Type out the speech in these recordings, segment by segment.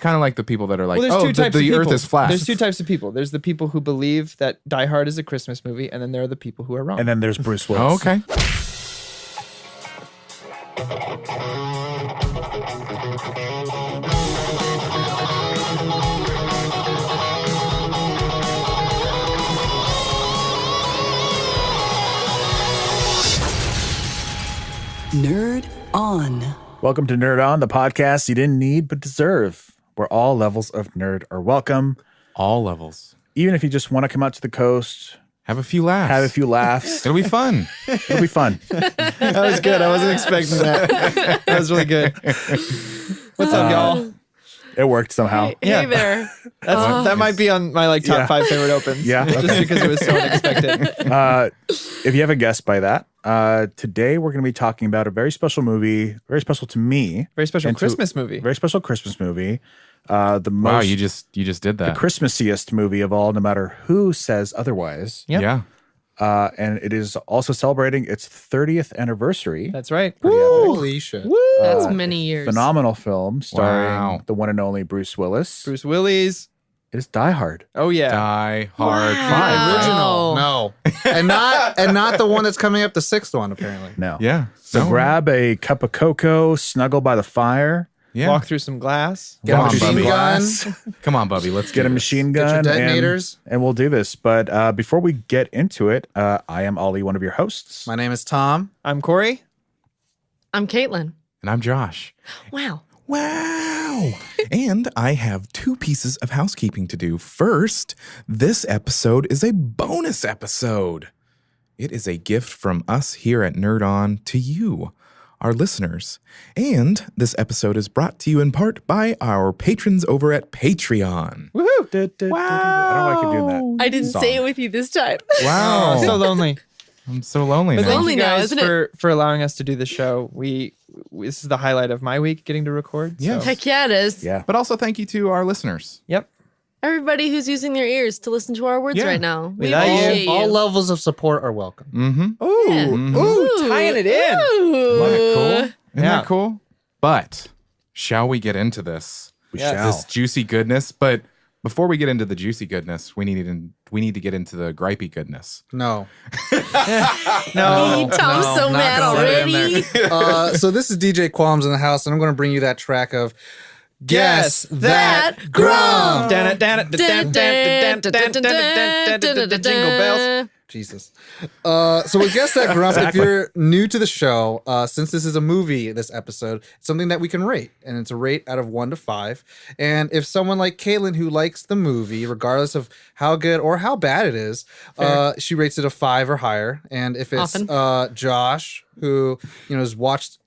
kind of like the people that are like, Well, there's two types of the people. Earth is flat. There's two types of people. There's the people who believe that Die Hard is a Christmas movie, and then there are the people who are wrong. And then there's Bruce Willis. Oh, okay. Nerd On. Welcome to Nerd On, the podcast you didn't need but deserve, where all levels of nerd are welcome. All levels. Even if you just want to come out to the coast, Have a few laughs. It'll be fun. It'll be fun. That was good. I wasn't expecting that. That was really good. What's up, y'all? It worked somehow. Yeah. Hey there. That might be on my top Yeah. 5 favorite opens. Yeah. Just because it was so unexpected. If you haven't guessed by that, today we're going to be talking about a very special movie, very special to me. Very special and to- Christmas movie. Very special Christmas movie. The Wow, most, you just did the that. Christmassiest movie of all, no matter who says otherwise. Yep. Yeah. And it is also celebrating its 30th anniversary. That's right. Holy shit. That's many years. Phenomenal film starring Wow. the one and only Bruce Willis. Bruce Willis. It is Die Hard. Oh, yeah. Die Hard Wow. 5. Original. No. And not the one that's coming up, the 6th one, apparently. No. Yeah. So No. grab a cup of cocoa, snuggle by the fire, Yeah. Walk through some glass. Get Come a on, machine Bubby. gun. Come on, Bubby. Let's get do a this. machine Get your gun, detonators. and we'll do this. But before we get into it, I am Ollie, one of your hosts. My name is Tom. I'm Corey. I'm Caitlin. And I'm Josh. Wow. Wow. And I have 2 pieces of housekeeping to do. First, this episode is a bonus episode. It is a gift from us here at Nerd On to you, our listeners. And this episode is brought to you in part by our patrons over at Patreon. Woohoo. I don't know why I keep doing that. I didn't Song. say it with you this time. Wow. Oh, so lonely. I'm so lonely But now. thank Lonely you now, guys isn't it? for allowing us to do the show. This is the highlight of my week, getting to record. Yes. So. Heck yeah, it is. Yeah. But also thank you to our listeners. Yep. Everybody who's using their ears to listen to our words Yeah. right now. We Without you, appreciate you. All levels of support are welcome. Mm-hmm. Ooh. Yeah. Ooh, tying it in. Ooh. Isn't that cool? Isn't Yeah. that cool? But shall we get into this? We Yes. shall. This juicy goodness. But before we get into the juicy goodness, we need to get into the gripey goodness. No. No. Tom's no, so not mad gonna let it in already. there. So this is DJ Qualms in the house, and I'm going to bring you that track of Guess That Grump. Jingle bells. Jesus. So with Guess That Grump, if you're new to the show, since this is a movie, this episode, it's something that we can rate. And it's a rate out of 1 to 5. And if someone like Caitlin, who likes the movie, regardless of how good or how bad it is, she rates it a 5 or higher. And if it's Josh, who has watched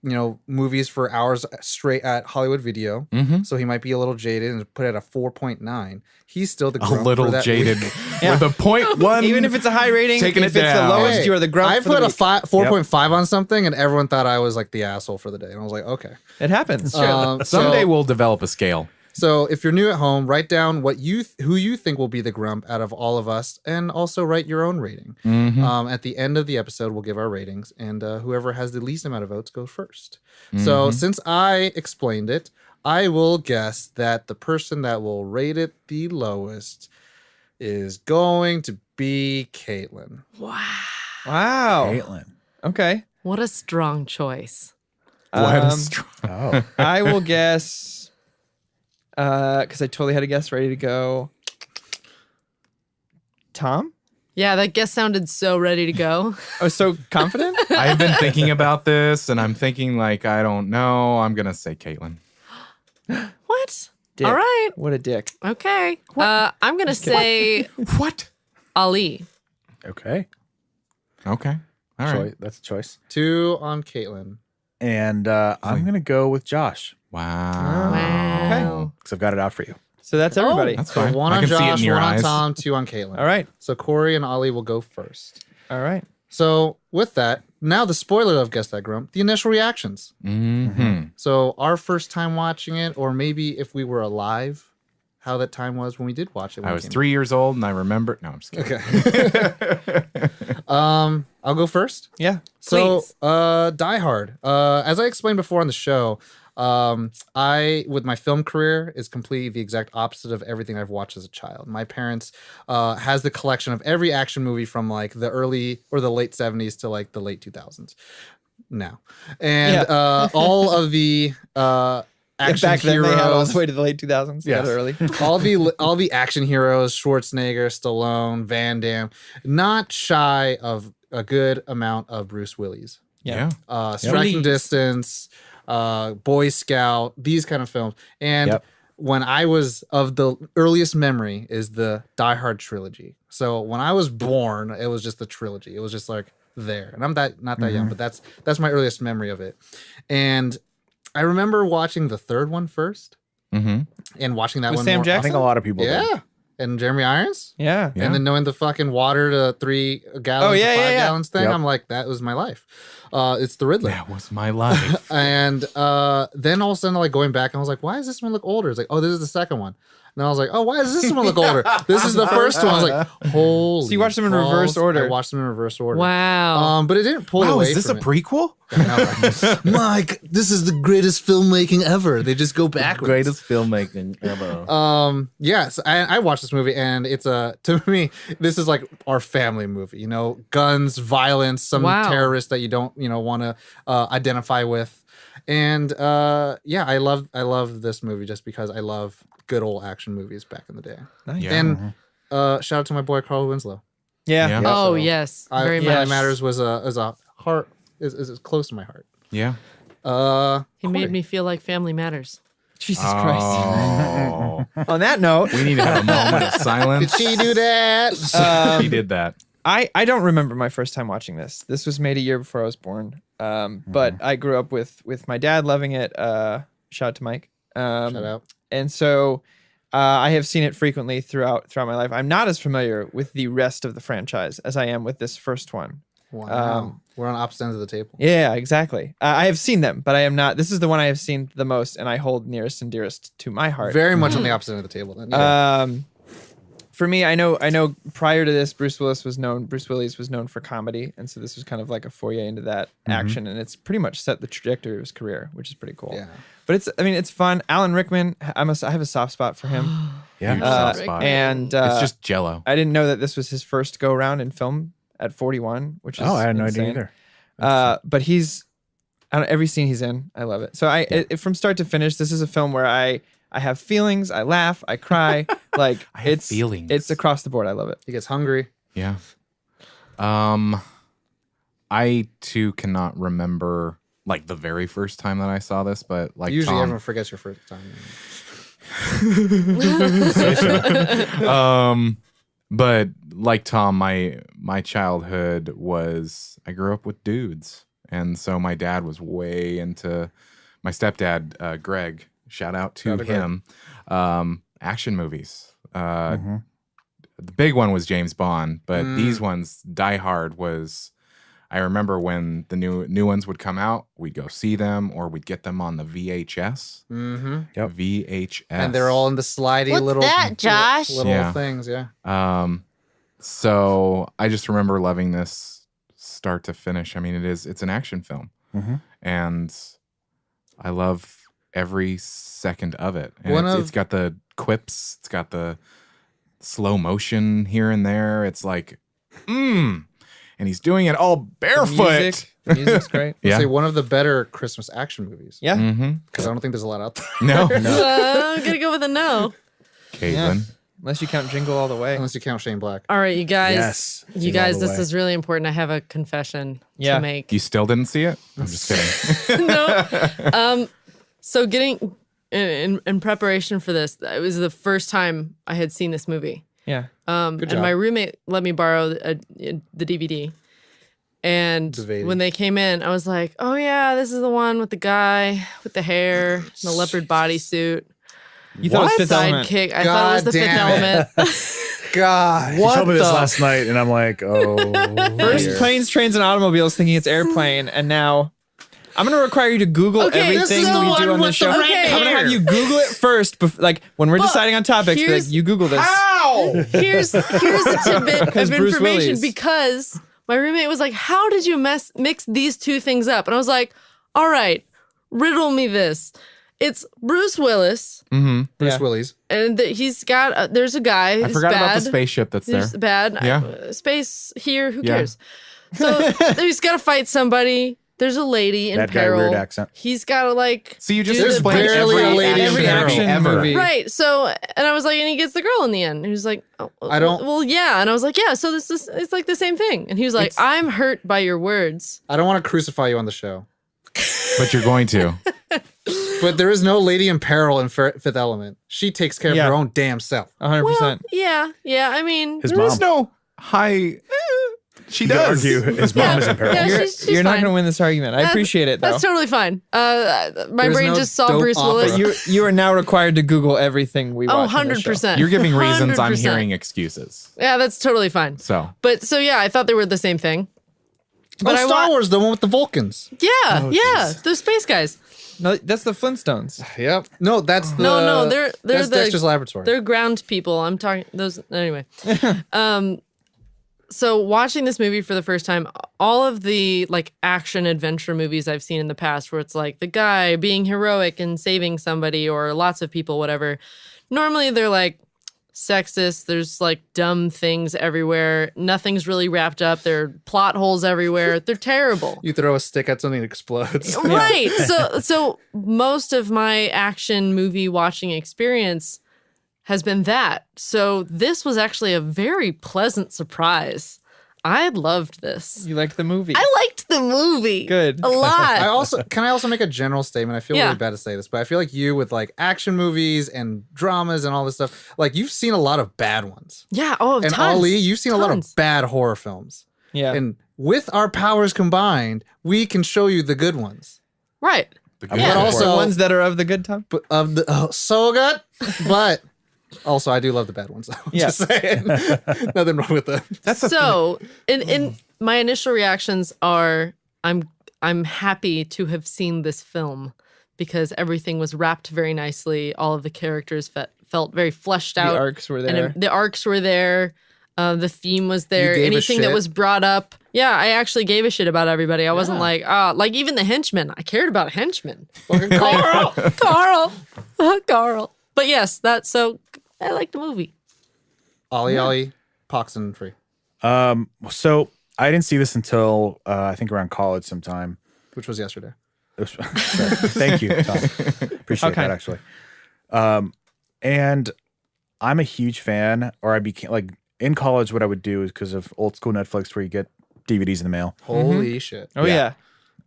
movies for hours straight at Hollywood Video, so he might be a little jaded and put it at a 4.9. He's still the grump A little for that jaded week. with a 0.1. Even if it's a high rating, Taking if it it's down. the lowest, Hey, you are the grump. I for put the a week. 4.5 on something, and everyone thought I was like the asshole for the day. And I was like, okay. It happens. Someday we'll develop a scale. So if you're new at home, write down who you think will be the grump out of all of us, and also write your own rating. At the end of the episode, we'll give our ratings, and whoever has the least amount of votes goes first. So since I explained it, I will guess that the person that will rate it the lowest is going to be Caitlin. Wow. Wow. Caitlin. Okay. What a strong choice. Oh. I will guess, because I totally had a guess ready to go. Tom? Yeah, that guess sounded so ready to go. I was so confident. I've been thinking about this, and I'm thinking, like, I don't know. I'm going to say Caitlin. What? Dick. All right. What a dick. Okay. I'm going to say What? Ali. Okay. Okay. All right. That's a choice. 2 on Caitlin. And I'm going to go with Josh Wow. Wow. because I've got it out for you. So that's everybody. That's So fine. 1 I on can see it Josh, in your 1 on eyes. Tom, 2 on Caitlin. All right. So Corey and Ollie will go first. All right. So with that, now the spoiler of Guess That Grump, the initial reactions. Mm-hmm. So our first time watching it, or maybe if we were alive, how that time was when we did watch it. When I it was came 3 years old, and I remember. No, I'm just kidding. out. Okay. I'll go first. Yeah. So, Please. Die Hard. As I explained before on the show, I, with my film career, is completely the exact opposite of everything I've watched as a child. My parents has the collection of every action movie from like the early or the late 70s to like the late 2000s now. And all of the action Back then heroes. they had all the way to the late 2000s. Yes. That early. all the action heroes, Schwarzenegger, Stallone, Van Damme, not shy of a good amount of Bruce Willis. Yeah. Striking Distance, Boy Scout, these kind of films. And when I was of the earliest memory is the Die Hard trilogy. So when I was born, it was just the trilogy. It was just like there. And I'm not that young, but that's my earliest memory of it. And I remember watching the third one first and watching that With one Sam more. Jackson? I think a lot of people Yeah. did. And Jeremy Irons. Yeah. Yeah. And then knowing the fucking water to 3 gallons to 5 gallons thing, Yep. I'm like, that was my life. It's the Riddler. That was my life. And then all of a sudden, like going back, I was like, why does this one look older? It's like, oh, this is the second one. And then I was like, oh, why does this one look older? This is the first one. I was like, holy. So you watched them in reverse balls. order. I watched them in reverse order. Wow. But it didn't pull Wow, away is this a from it. prequel? Mike, this is the greatest filmmaking ever. They just go backwards. filmmaking ever. Yes, I watched this movie, and it's to me, this is like our family movie. You know, guns, violence, some Wow. terrorists that you don't want to identify with, and I love this movie just because I love good old action movies back in the day. Nice. Yeah. And shout out to my boy Carl Winslow. Yeah. Yeah. Oh, So, yes. Very Family much. Matters was a heart is close to my heart. Yeah. He Corey. made me feel like family matters. Jesus Christ. Oh. On that note, We need to have a moment of Did silence. she do that? He did that. I don't remember my first time watching this. This was made a year before I was born. But I grew up with my dad loving it. Shout out to Mike. Shout out. And so I have seen it frequently throughout my life. I'm not as familiar with the rest of the franchise as I am with this first one. Wow. We're on opposite ends of the table. Yeah, exactly. I have seen them, but I am not. This is the one I have seen the most, and I hold nearest and dearest to my heart. Very much on the opposite end of the table. Then. Yeah. For me, I know. Prior to this, Bruce Willis was known for comedy, and so this was kind of like a foray into that action, and it's pretty much set the trajectory of his career, which is pretty cool. Yeah. But it's fun. Alan Rickman, I have a soft spot for him, Yeah. Huge soft Rick. spot. and it's just Jello. I didn't know that this was his first go around in film at 41, which is Oh, I had no insane. idea either. But every scene he's in, I love it. So from start to finish, this is a film where I have feelings, I laugh, I cry, like I have it's feelings. It's across the board. I love it. He gets hungry. Yeah. I too cannot remember like the very first time that I saw this, but like Usually Tom, everyone forgets your first time. but like Tom, my childhood was I grew up with dudes, and so my dad was way into my stepdad, Greg. Shout out to Shout out to him. Action movies. The big one was James Bond, but these ones, Die Hard was. I remember when the new ones would come out, we'd go see them, or we'd get them on the VHS. Mm-hmm. Yep. VHS, And they're all in the slidey What's little that, Josh? little Yeah. things. Yeah. So I just remember loving this start to finish. I mean, it's an action film, and I love every second of it. And it's got the quips, it's got the slow motion here and there. It's like, and he's doing it all barefoot. The music's great. Yeah. Say one of the better Christmas action movies. Yeah. Mm-hmm. Because I don't think there's a lot out there. No, I'm gonna go with a no. Caitlin. Unless you count Jingle All the Way. Unless you count Shane Black. All right, you guys. Yes. You Jingle all guys, the this way. is really important. I have a confession Yeah. to make. You still didn't see it? I'm just kidding. No. So getting in preparation for this, it was the first time I had seen this movie. Yeah. Good job. And my roommate let me borrow the DVD. And DVD. when they came in, I was like, "Oh yeah, this is the one with the guy with the hair, and the leopard bodysuit, You thought it was Fifth Element. sidekick." I thought it was the Fifth damn it. Element. God. She told me this the- last night, and I'm like, oh. First dear. planes, trains, and automobiles thinking it's airplane, and now I'm going to require you to Google Okay, this everything is the we one do on with this the show. red I'm going to hair. have you Google it first, like when we're deciding on topics. Be like, here's- you Google this. Here's a tidbit of Bruce information Willis. because my roommate was like, "How did you mix these two things up?" And I was like, "All right, Riddle me this. It's Bruce Willis, Mm-hmm. Bruce Yeah. Willis. and he's got. There's a guy. I Who's forgot bad. about the spaceship that's there. There's bad. Yeah. Space here. Who Yeah. cares? So he's got to fight somebody. There's a lady in That guy, peril. weird accent. He's got to like. So you just do the explained big- barely a lady in Every peril. action ever. movie. Right. So, and I was like, and he gets the girl in the end. And he was like, oh, I don't- Well, yeah. And I was like, yeah. So this is, it's like the same thing. And he was like, I'm hurt by your words. I don't want to crucify you on the show, But you're going to. but there is no lady in peril in Fifth Element. She takes care Yeah. of her own damn self. 100%. Well, yeah. I mean, His There mom. is no high. She You could does. argue his mom is in peril. Yeah, You're, she's you're not fine. going to win this argument. I appreciate it, though. That's totally fine. My There's brain no just saw dope Bruce Willis. opera. you are now required to Google everything we watch. Oh, on this show. 100%. You're giving reasons. I'm 100%. hearing excuses. Yeah, that's totally fine. So But so yeah, I thought they were the same thing. But I Star wa- Wars, the one with the Vulcans. Yeah, those space guys. No, that's the Flintstones. Yep. No, that's the No, they're that's the Dexter's Laboratory. They're ground people. I'm talking those anyway. So watching this movie for the first time, all of the like action adventure movies I've seen in the past where it's like the guy being heroic and saving somebody or lots of people, whatever. Normally they're like sexist. There's like dumb things everywhere. Nothing's really wrapped up. There are plot holes everywhere. They're terrible. You throw a stick at something, it explodes. Right. So most of my action movie watching experience has been that. So this was actually a very pleasant surprise. I loved this. You like the movie. I liked the movie. Good. A lot. I also make a general statement. I feel Yeah. really bad to say this, but I feel like you with like action movies and dramas and all this stuff, like you've seen a lot of bad ones. Yeah. Oh, And tons. Ali, you've seen a lot of Tons. bad horror films. yeah. And with our powers combined, we can show you the good ones. Right. I'm Yeah. But looking also for the ones that are of the good type. but of the so good, but also I do love the bad ones. I'm Yeah. just saying. Nothing wrong with them. So in my initial reactions are I'm happy to have seen this film because everything was wrapped very nicely. All of the characters felt very fleshed out. The arcs were And there. the arcs were there. The theme was there. gave a Anything that shit. was brought up. Yeah, I actually gave a shit about everybody. I wasn't like even the henchmen. I cared about henchmen. Carl. But yes, so I like the movie. Ollie, Poxon free, So I didn't see this until I think around college sometime. which was yesterday. It was- Thank you, Tom. Appreciate Okay. that actually. And I'm a huge fan, or I became like in college. What I would do is because of old school Netflix, where you get DVDs in the mail. Holy shit. Oh, yeah.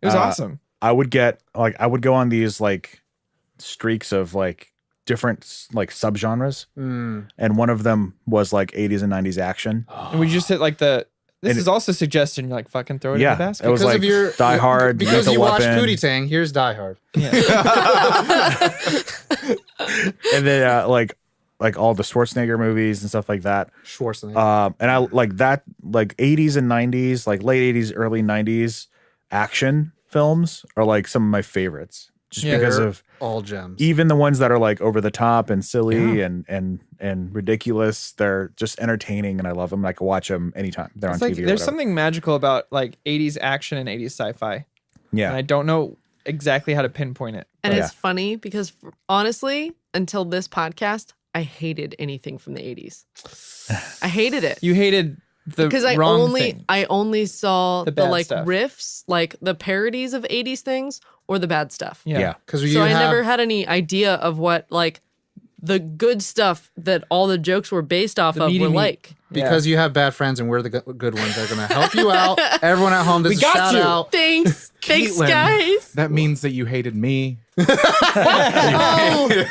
It was awesome. I would get I would go on these like streaks of like different like subgenres, and one of them was like 80s and 90s action. And we just hit like this And is also suggestion. You're like, fucking throw it in Yeah, the basket. it was Because like of your Die Hard, because Lethal you watched Weapon. Pootie Tang. Here's Die Hard. And then like all the Schwarzenegger movies and stuff like that. Schwarzenegger. And I like that, like 80s and 90s, like late 80s, early 90s action films are like some of my favorites, just Yeah. because They're of all gems. even the ones that are like over the top and silly and ridiculous. They're just entertaining, and I love them. I can watch them anytime they're It's on like TV. or there's whatever. something magical about like 80s action and 80s sci-fi. Yeah. And I don't know exactly how to pinpoint it. And Yeah. it's funny because honestly, until this podcast, I hated anything from the 80s. I hated it. You hated the Because I wrong thing. only saw The the bad like stuff. riffs, like the parodies of 80s things or the bad stuff. Yeah. Because So I never had any idea of what like the good stuff that all the jokes were based off The of meaty were meat. like. because you have bad friends and we're the good ones that are going to help you out. Everyone at home, this is a got shout you. out. Thanks. Thanks, Caitlin, guys. That means that you hated me. Oh,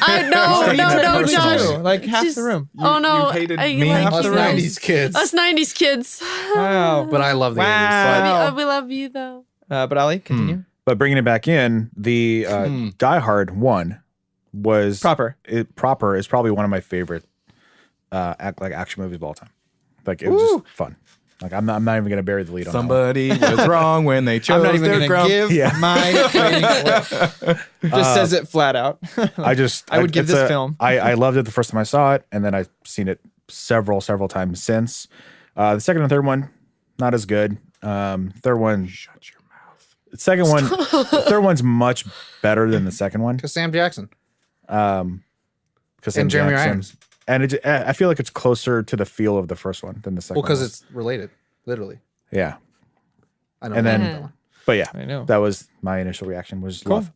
I no, Me Josh. too. Like half Just- the room. Oh no, you hated I me? like Us you the room. guys. 90s kids. Us 90s kids. Wow. But I love the 80s. Wow. We love you though. But Ali, continue. But bringing it back in, the Die Hard one was Proper. Proper is probably one of my favorite action movies of all time. Like it was just fun. Like I'm not even gonna bury the lead on that one. Somebody was wrong when they chose I'm not even their going to grump. give Yeah. my rating. Just says it flat out. I would give this film. I loved it the first time I saw it, and then I've seen it several times since. The second and third one, not as good. Third one, Shut your mouth. second one, the third one's much better than the second one. Because Sam Jackson. Because And Jeremy Irons. And I feel like it's closer to the feel of the first one than the second Well, because one. it's related, literally. Yeah. I know. And then, Yeah. but yeah, I know. that was my initial reaction was love.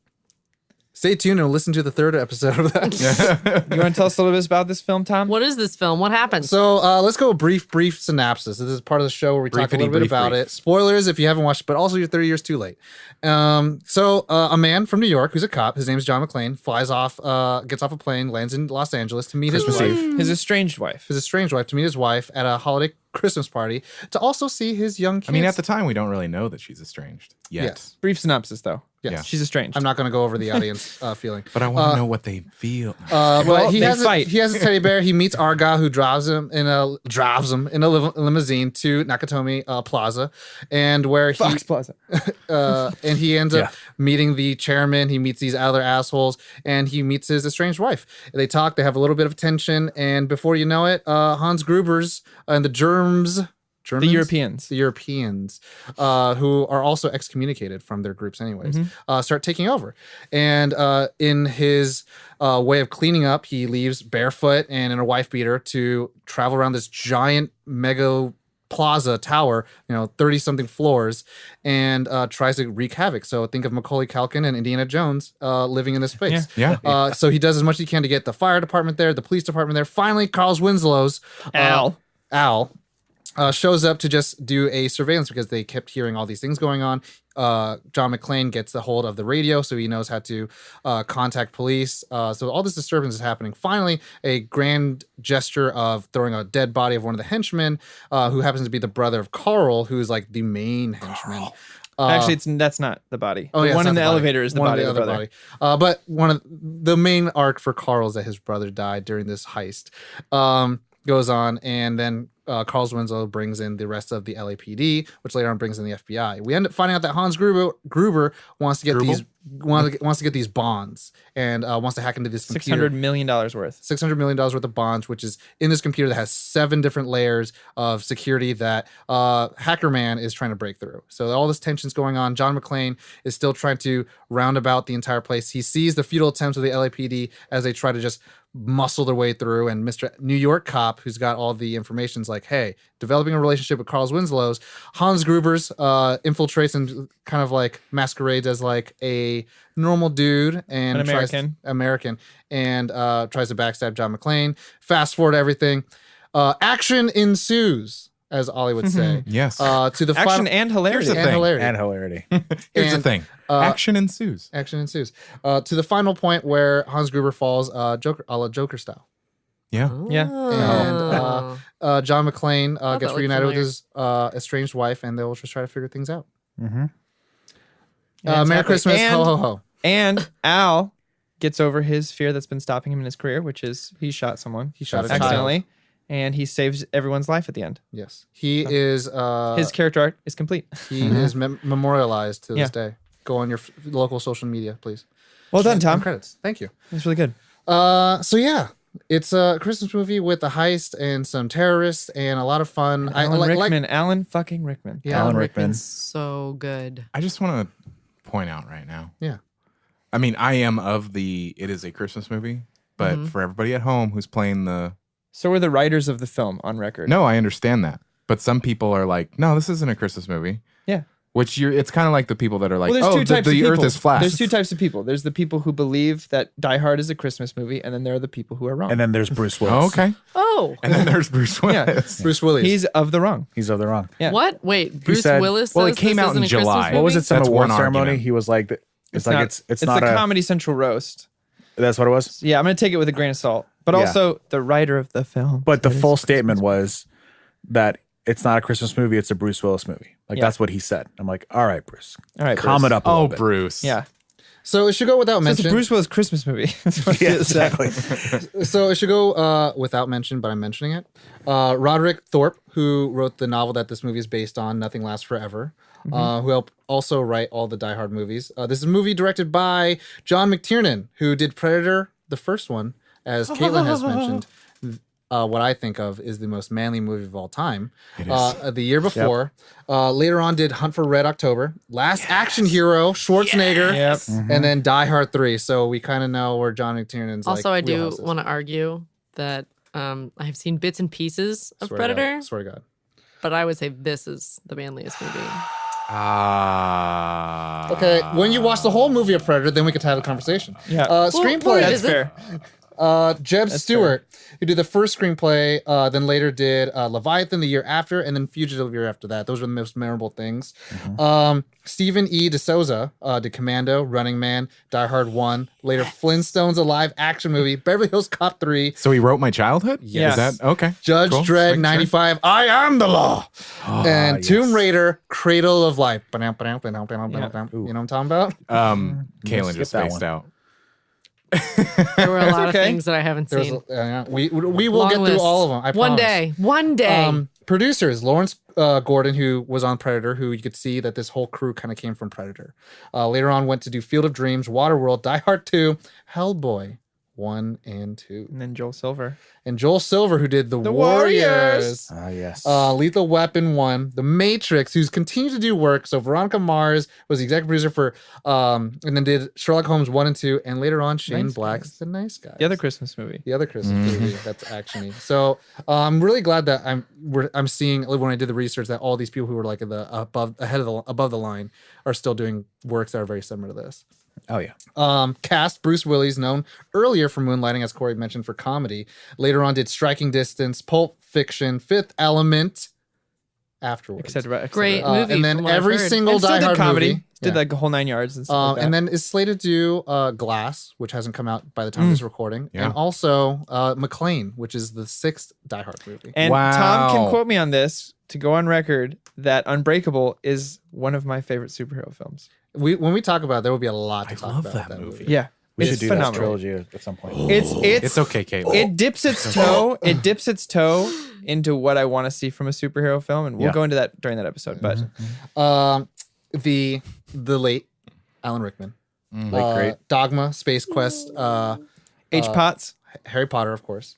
Stay tuned and listen to the third episode of that. You want to tell us a little bit about this film, Tom? What is this film? What happened? So let's go a brief synopsis. This is part of the show where we talk a little bit about brief. it. Spoilers if you haven't watched it, but also you're 30 years too late. So a man from New York who's a cop, his name is John McClane, flies off, gets off a plane, lands in Los Angeles to meet his wife, His estranged wife. his estranged wife, to meet his wife at a holiday Christmas party to also see his young kids. I mean, at the time, we don't really know that she's estranged yet. Yes. Brief synopsis, though. Yes. Yeah. She's estranged. I'm not going to go over the audience feeling. But I want to know what they feel. But he they has fight. he has a teddy bear. He meets Arga, who drives him in a limousine to Nakatomi Plaza, and where Fox Plaza. and he ends up meeting the chairman. He meets these other assholes, and he meets his estranged wife. They talk. They have a little bit of tension, and before you know it, Hans Gruber's and the Germans, The Europeans. the Europeans, who are also excommunicated from their groups anyways, start taking over. And in his way of cleaning up, he leaves barefoot and in a wife beater to travel around this giant mega plaza tower, 30 something floors, and tries to wreak havoc. So think of Macaulay Culkin and Indiana Jones living in this space. Yeah. So he does as much as he can to get the fire department there, the police department there. Finally, Carl Winslow's Al shows up to just do a surveillance because they kept hearing all these things going on. John McClane gets the hold of the radio, so he knows how to contact police. So all this disturbance is happening. Finally, a grand gesture of throwing a dead body of one of the henchmen, who happens to be the brother of Carl, who is like the main henchman. Actually, that's not the body. Oh, The yeah, one it's in not the body. elevator is the One body of of the the other brother. body. But one of the main arc for Carl is that his brother died during this heist. Goes on, and then Carl Winslow brings in the rest of the LAPD, which later on brings in the FBI. We end up finding out that Hans Gruber wants to get wants to get these bonds and wants to hack into this computer. $600 million worth. $600 million worth of bonds, which is in this computer that has 7 different layers of security that Hacker Man is trying to break through. So all this tension's going on. John McClane is still trying to round about the entire place. He sees the futile attempts of the LAPD as they try to just muscle their way through, and Mr. New York cop, who's got all the information, is like, hey, developing a relationship with Carl Winslow's. Hans Gruber's infiltrates and kind of like masquerades as like a normal dude and An tries to backstab John McClane. Fast forward everything. Action ensues, as Ollie would say. Yes. To the Action final, and hilarity. Here's the and thing. hilarity. And hilarity. Here's the and, thing. Action ensues. Action ensues. To the final point where Hans Gruber falls, Joker, a la Joker style. Yeah. Yeah. And John McClane that gets looked reunited with familiar. his estranged wife, and they'll just try to figure things out. Mm-hmm. Yeah, Merry exactly. Christmas, And- ho ho ho. And Al gets over his fear that's been stopping him in his career, which is he shot someone. He shot a child. accidentally, and he saves everyone's life at the end. Yes, he is. His character arc is complete. He is memorialized to this Yeah. day. Go on your local social media, please. Well done, And Tom. credits. Thank you. That's really good. So yeah, it's a Christmas movie with a heist and some terrorists and a lot of fun. Alan Rickman. Alan fucking Rickman. Yeah, Alan Rickman. Rickman's so good. I just want to point out right now. Yeah. I mean, I am of the it is a Christmas movie, but for everybody at home who's playing the So are the writers of the film on record. no, I understand that. But some people are like, no, this isn't a Christmas movie. Yeah. Which it's kind of like the people that are like, Well, there's oh, two types of the people. earth is flat. There's two types of people. There's the people who believe that Die Hard is a Christmas movie, and then there are the people who are wrong. And then there's Bruce Willis. Oh, okay. Oh, And then there's Bruce Willis. Bruce Willis. He's of the wrong. He's of the wrong. Yeah. what? Wait, Bruce said- Willis. well, it says came this out in isn't a Christmas July. What was movie? it? Some That's award one ceremony. argument. He was like, it's like not, it's not the a Comedy Central roast. That's what it was. Yeah, I'm gonna take it with a grain of salt. But Yeah. also the writer of the film. But the said full it's a statement Christmas was that it's not a Christmas movie. It's a Bruce Willis movie. Like Yeah. that's what he said. I'm like, all right, Bruce. All right, calm Bruce. it up a Oh, little bit. Bruce. Yeah. so it should go without So it's a mention. Bruce Willis Christmas movie. That's what Yeah, it said. exactly. So it should go without mention, but I'm mentioning it. Roderick Thorp, who wrote the novel that this movie is based on, Nothing Lasts Forever, who helped also write all the Die Hard movies. This is a movie directed by John McTiernan, who did Predator, the first one, as Caitlin has mentioned. what I think of is the most manly movie of all time. It is. The year before, later on did Hunt for Red October, Last Action Hero, Schwarzenegger, Yep. and then Die Hard 3. So we kind of know where John McTiernan's Also, I do wheelhouse is. want to argue that I have seen bits and pieces of Swear to God. Predator, Swear to God. but I would say this is the manliest movie. Okay, when you watch the whole movie of Predator, then we could have a conversation. Yeah. Screenplay. That's Is it? fair. Jeb Stewart, who did the first screenplay, then later did Leviathan the year after, and then Fugitive the year after that. Those were the most memorable things. Stephen E. D'Souza did Commando, Running Man, Die Hard 1, later Flintstones, a live action movie, Beverly Hills Cop 3, So he wrote My Childhood? Yes. Is that okay? Judge Cool. Dredd Make sure. 95, I Am the Law, and yes. Tomb Raider, Cradle of Life. You know what I'm talking about? Kaylin skip just that spaced one. out. There were a lot okay. of things that I haven't There's seen. we will Long get through list. all of them. I One promise. day. One day. Producers Lawrence Gordon, who was on Predator, who you could see that this whole crew kind of came from Predator. Later on, went to do Field of Dreams, Waterworld, Die Hard 2, Hellboy 1 and 2, And then Joel Silver. and Joel Silver, who did The Warriors. Warriors. Yes. Lethal Weapon 1, The Matrix, who's continued to do work. So Veronica Mars was the executive producer for, and then did Sherlock Holmes 1 and 2 , and later on Shane Nice Black's Guys. The Nice Guys. The other Christmas movie. The other Christmas movie that's actiony. So I'm really glad that I'm seeing when I did the research that all these people who were like above the line are still doing works that are very similar to this. Oh yeah. Cast Bruce Willis, known earlier for moonlighting, as Corey mentioned, for comedy. Later on did Striking Distance, Pulp Fiction, Fifth Element, afterwards. etc. Great movie. and then from what I've every heard. single And still Die did Hard comedy. movie. Did Yeah. like a whole 9 yards and stuff like that. And then is slated to do Glass, which hasn't come out by the time of this recording, Yeah. and also McClane, which is the 6th Die Hard movie. And Tom can Wow. quote me on this to go on record that Unbreakable is one of my favorite superhero films. When we talk about it, there will be a lot to I talk love about that that movie. Yeah. We it's should do phenomenal. that trilogy at some point. It's It's okay, Caitlin. It dips its toe. It dips its toe into what I want to see from a superhero film, and we'll Yeah. go into that during that episode. But The late Alan Rickman, Like great. Dogma, Space Quest, H. Potts Harry Potter, of course.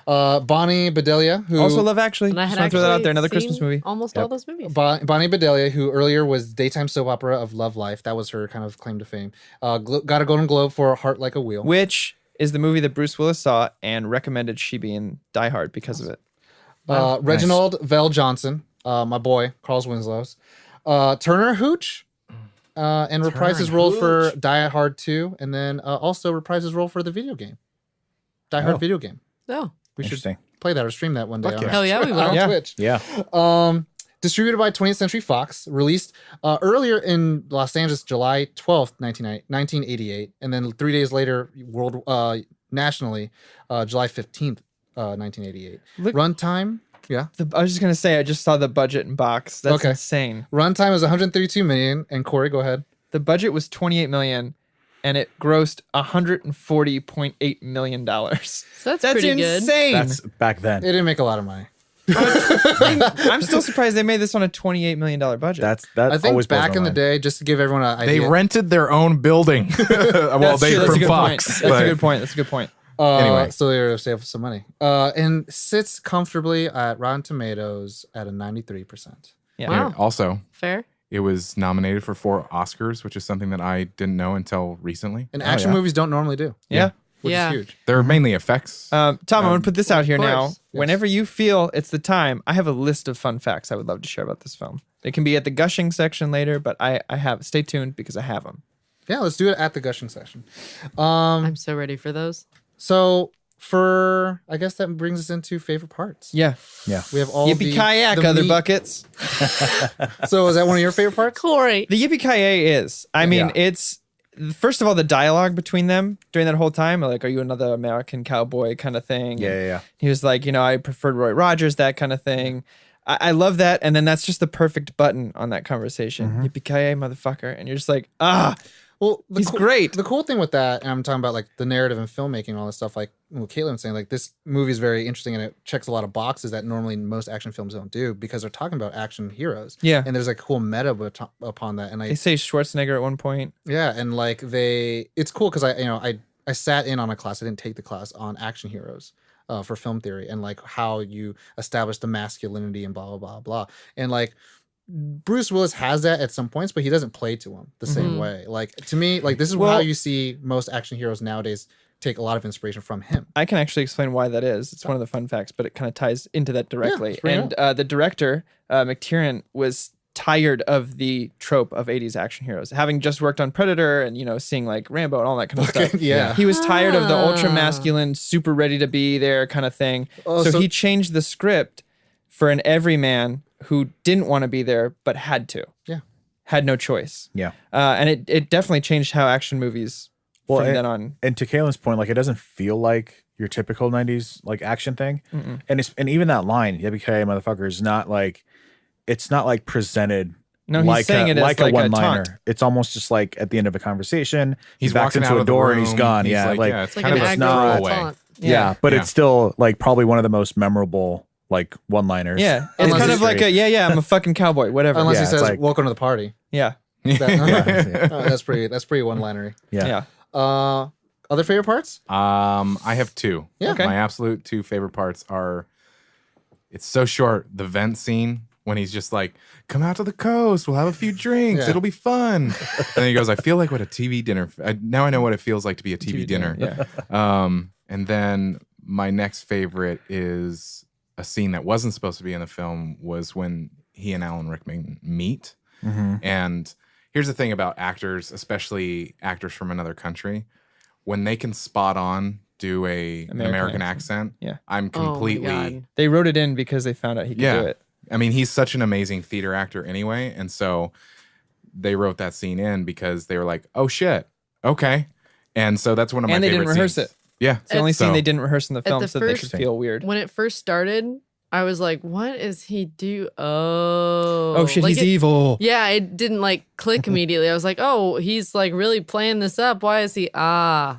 Bonnie Bedelia, who also Love Actually. And I Just had want to throw that out actually there. Another seen Christmas movie. Almost all those movies. Bonnie Bedelia, who earlier was daytime soap opera of Love Life. That was her kind of claim to fame. Got a Golden Globe for Heart Like a Wheel. Which is the movie that Bruce Willis saw and recommended she be in Die Hard because of it. Reginald Vell Johnson, my boy, Carl Winslow's. Turner Hooch, and reprised his role for Die Hard 2, and then also reprised his role for the video game. Die Hard Oh. video game. Oh, We should Interesting. play that or stream that one day. Fuck on yeah. Hell yeah, we will. on Yeah. Twitch. Yeah. Distributed by 20th Century Fox, released earlier in Los Angeles, July 12th, 1988, and then 3 days later, nationally, July 15th, 1988. Look- Runtime, yeah. I was just gonna say I just saw the budget in box. That's Okay. insane. Runtime is 132 million. And Corey, go ahead. The budget was 28 million, and it grossed 140.8 million dollars. so that's pretty good. insane. That's back then. It didn't make a lot of money. I'm still surprised they made this on a $28 million budget. That I think always blows back my in the mind. day, just to give everyone an They idea. rented their own building. Well, That's they true. That's a from good Fox. point. That's but- a good point. That's a good point. Anyway. So they're save some money. And sits comfortably at Rotten Tomatoes at a 93%. Yeah. Wow. Also, Fair. it was nominated for 4 Oscars, which is something that I didn't know until recently. And action yeah. movies don't normally do, Yeah. which Yeah. is huge. They're mainly effects. Tom, I'm going to put this out here now. course. Yes. Whenever you feel it's the time, I have a list of fun facts I would love to share about this film. They can be at the gushing section later, but I have. Stay tuned because I have them. Yeah, let's do it at the gushing session. I'm so ready for those. So I guess that brings us into favorite parts. Yeah. Yeah. We have all Yippee kayak, the other meat- buckets. So is that one of your favorite parts? Corey. The yippee ki is. I mean, Yeah. it's first of all the dialogue between them during that whole time. Like, are you another American cowboy kind of thing? Yeah. He was like, I preferred Roy Rogers, that kind of thing. I love that. And then that's just the perfect button on that conversation. Yippee ki motherfucker. And you're just like, Well, he's great. The cool thing with that, and I'm talking about like the narrative and filmmaking, and all this stuff. Like what Caitlin was saying, like this movie is very interesting and it checks a lot of boxes that normally most action films don't do because they're talking about action heroes. Yeah. and there's like cool meta upon that, and They say Schwarzenegger at one point. yeah, and like it's cool because I sat in on a class. I didn't take the class on action heroes. for film theory and like how you establish the masculinity and blah blah blah blah. And like Bruce Willis has that at some points, but he doesn't play to him the same way. Like to me, like this is how you see most action heroes nowadays take a lot of inspiration from him. I can actually explain why that is. It's one of the fun facts, but it kind of ties into that directly. Yeah, and the director, McTiernan, was tired of the trope of 80s action heroes, having just worked on Predator and, you know, seeing like Rambo and all that kind of stuff. Yeah. He was tired of the ultra masculine, super ready to be there kind of thing. So he changed the script for an everyman who didn't want to be there, but had to. Yeah. Had no choice. Yeah. And it definitely changed how action movies from then on. And to Kaylin's point, like it doesn't feel like your typical 90s like action thing. And even that line, "Yippee-ki-yay, motherfucker," is not like, it's not like presented No, he's like saying a, it as like like a a one-liner. taunt. It's almost just like at the end of a conversation, He's he backs walking into out a of the door and he's room, gone. he's Yeah, like it's Like kind an of a it's not- aggro throwaway. taunt. yeah, but it's still like probably one of the most memorable like one-liners. Yeah. It's Unless kind he's of like I'm a fucking cowboy, whatever. Unless Yeah, he it's says, like- "Welcome to the party." Yeah. That's pretty one-linery. yeah. Other favorite parts? I have two. Yeah. Okay. My absolute two favorite parts are, it's so short, the vent scene when he's just like, "Come out to the coast, we'll have a few drinks, Yeah. it'll be fun." And then he goes, "I feel like what a TV dinner, now I know what it feels like to be a TV dinner." Yeah. And then my next favorite is a scene that wasn't supposed to be in the film, was when he and Alan Rickman meet. And here's the thing about actors, especially actors from another country, when they can spot on do an American accent, Yeah. I'm Oh my completely, God. They wrote it in because they found out he could do it. I mean, he's such an amazing theater actor anyway. And so they wrote that scene in because they were like, "Oh shit. Okay." And so that's one of my And they favorite didn't rehearse scenes. it. Yeah. It's the only scene So- they didn't rehearse in the film the so they first- could feel weird. When it first started, I was like, what is he do? Oh. Oh shit, Like he's it- evil. Yeah, it didn't like click immediately. I was like, oh, he's like really playing this up. Why is he? Yeah.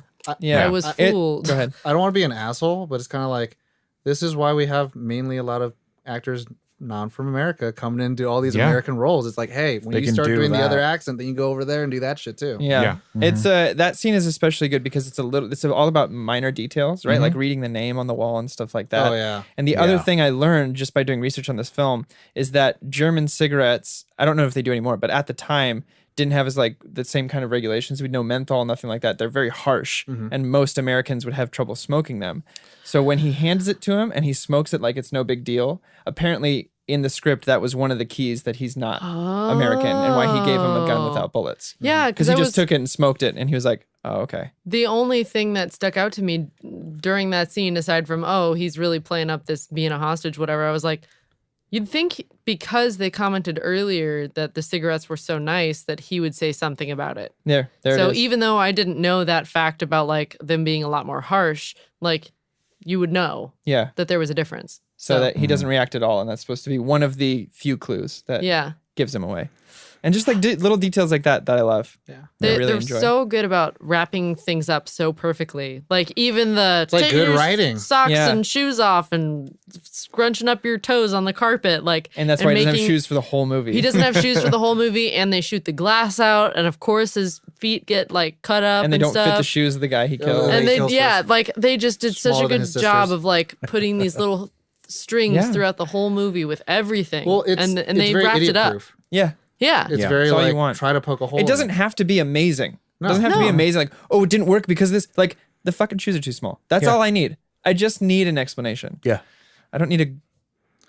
I was fooled. Go ahead. I don't want to be an asshole, but it's kind of like, this is why we have mainly a lot of actors non from America coming in and do all these Yeah. American roles. It's like, hey, when They you can start do doing the other that. accent, then you go over there and do that shit too. Yeah. Yeah. It's that scene is especially good because it's all about minor details, right? Like reading the name on the wall and stuff like that. Oh yeah. And the other Yeah. thing I learned just by doing research on this film is that German cigarettes, I don't know if they do anymore, but at the time didn't have as like the same kind of regulations. We'd no menthol, nothing like that. They're very harsh and most Americans would have trouble smoking them. So when he hands it to him and he smokes it like it's no big deal, apparently in the script that was one of the keys that he's not American and why he gave him a gun without bullets. Yeah, Because he just took it and smoked it and he was like, oh, okay. The only thing that stuck out to me during that scene, aside from, oh, he's really playing up this being a hostage, whatever, I was like, you'd think because they commented earlier that the cigarettes were so nice that he would say something about it. There So it is. even though I didn't know that fact about like them being a lot more harsh, like you would know Yeah. that there was a difference. So that he doesn't react at all. And that's supposed to be one of the few clues that Yeah. gives him away. And just like little details like that I love. Yeah. I really They're enjoy. so good about wrapping things up so perfectly. Like even the like take good your writing. socks Yeah. and shoes off and scrunching up your toes on the carpet. Like And that's why he doesn't have making- shoes for the whole movie. He doesn't have shoes for the whole movie, and they shoot the glass out, and of course his feet get like cut up and they don't stuff. fit the shoes of the guy he killed. And He they kills yeah, first. like they just did such Smaller a than good his job sisters. of like putting these little strings Yeah. throughout the whole movie with everything. Well, it's and it's they very wrapped it up. idiot-proof. Yeah. Yeah. It's Yeah. very That's all you like want. try to poke a hole. It in doesn't have to be amazing. It doesn't have to be No. amazing. Like, oh, it didn't work because this. Like, the fucking shoes are too small. That's Yeah. all I need. I just need an explanation. Yeah. I don't need a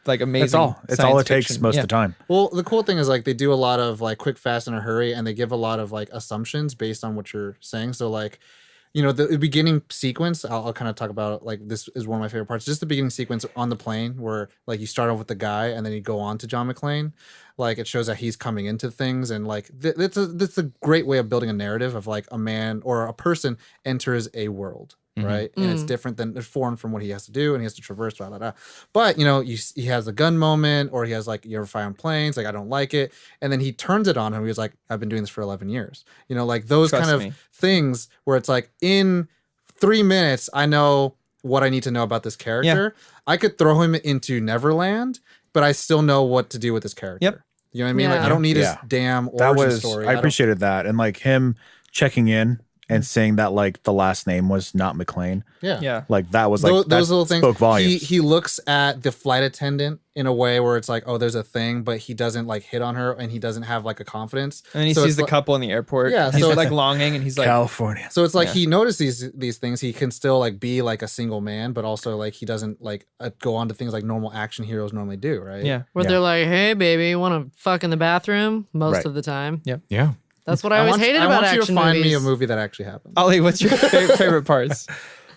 like amazing. That's all. It's all science it takes fiction. most Yeah. of the time. Well, the cool thing is like they do a lot of like quick, fast, in a hurry, and they give a lot of like assumptions based on what you're saying. So like, you know, the beginning sequence, I'll kind of talk about like this is one of my favorite parts. Just the beginning sequence on the plane where like you start off with the guy and then you go on to John McClane. Like it shows that he's coming into things and like that's a great way of building a narrative of like a man or a person enters a world. Right. And it's different than it's foreign from what he has to do and he has to traverse, blah, blah, blah. But, you know, he has a gun moment or he has like, you ever fire on planes? Like, I don't like it. And then he turns it on him. He was like, I've been doing this for 11 years. You know, like those Trust kind of me. things where it's like in 3 minutes, I know what I need to know about this character. I could throw him into Neverland, but I still know what to do with this character. Yep. You know what I mean? Like, Yeah. I don't need Yeah. his damn That origin was story. I appreciated that. And like him checking in and saying that like the last name was not McClane. Yeah. Like that was like those little things spoke volumes. He looks at the flight attendant in a way where it's like, oh, there's a thing, but he doesn't like hit on her and he doesn't have like a confidence. And he So sees it's the like- couple in the airport. Yeah, He's so like it's- longing and he's like, California. So it's like Yeah. he notices these things. He can still like be like a single man, but also like he doesn't like go on to things like normal action heroes normally do, right? yeah. Where Yeah. they're like, "Hey, baby, you want to fuck in the bathroom?" Most Right. of the time. Yeah. That's what I always hated I about want you to action find me movies. a movie that actually happened. Ollie, what's your favorite parts?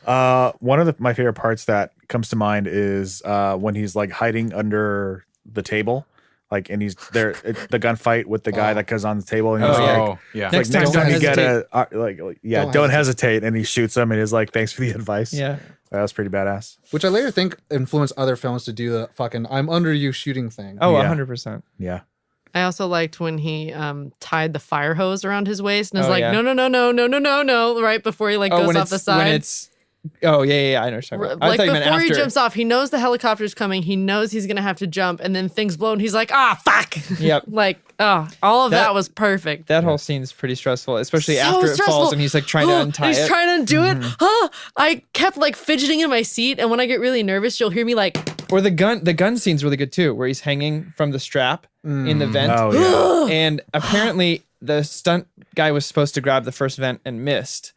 One of my favorite parts that comes to mind is when he's like hiding under the table, like, and he's there, the gunfight with the guy that goes on the table, and he's Oh, like, Oh, yeah. Next next time, time you don't gotta don't hesitate, and he shoots him, and he's like, thanks for the advice. Yeah. That was pretty badass. Which I later think influenced other films to do the fucking "I'm under you" shooting thing. Oh, Yeah. 100%. Yeah. I also liked when he tied the fire hose around his waist and was Oh, like, yeah. no, right before he like goes when off it's the side. when it's I know what you're talking about. I Like thought you meant before he after. jumps off, he knows the helicopter's coming. He knows he's gonna have to jump, and then things blow, and he's like, "Ah, fuck!" Yep. Like, oh, all of That- that was perfect. That whole scene is pretty stressful, especially So after it stressful. falls and he's like trying to untie He's it. trying to undo it. I kept like fidgeting in my seat, and when I get really nervous, you'll hear me like, Or the gun scene's really good too, where he's hanging from the strap in the vent. Oh yeah. And apparently the stunt guy was supposed to grab the first vent and missed.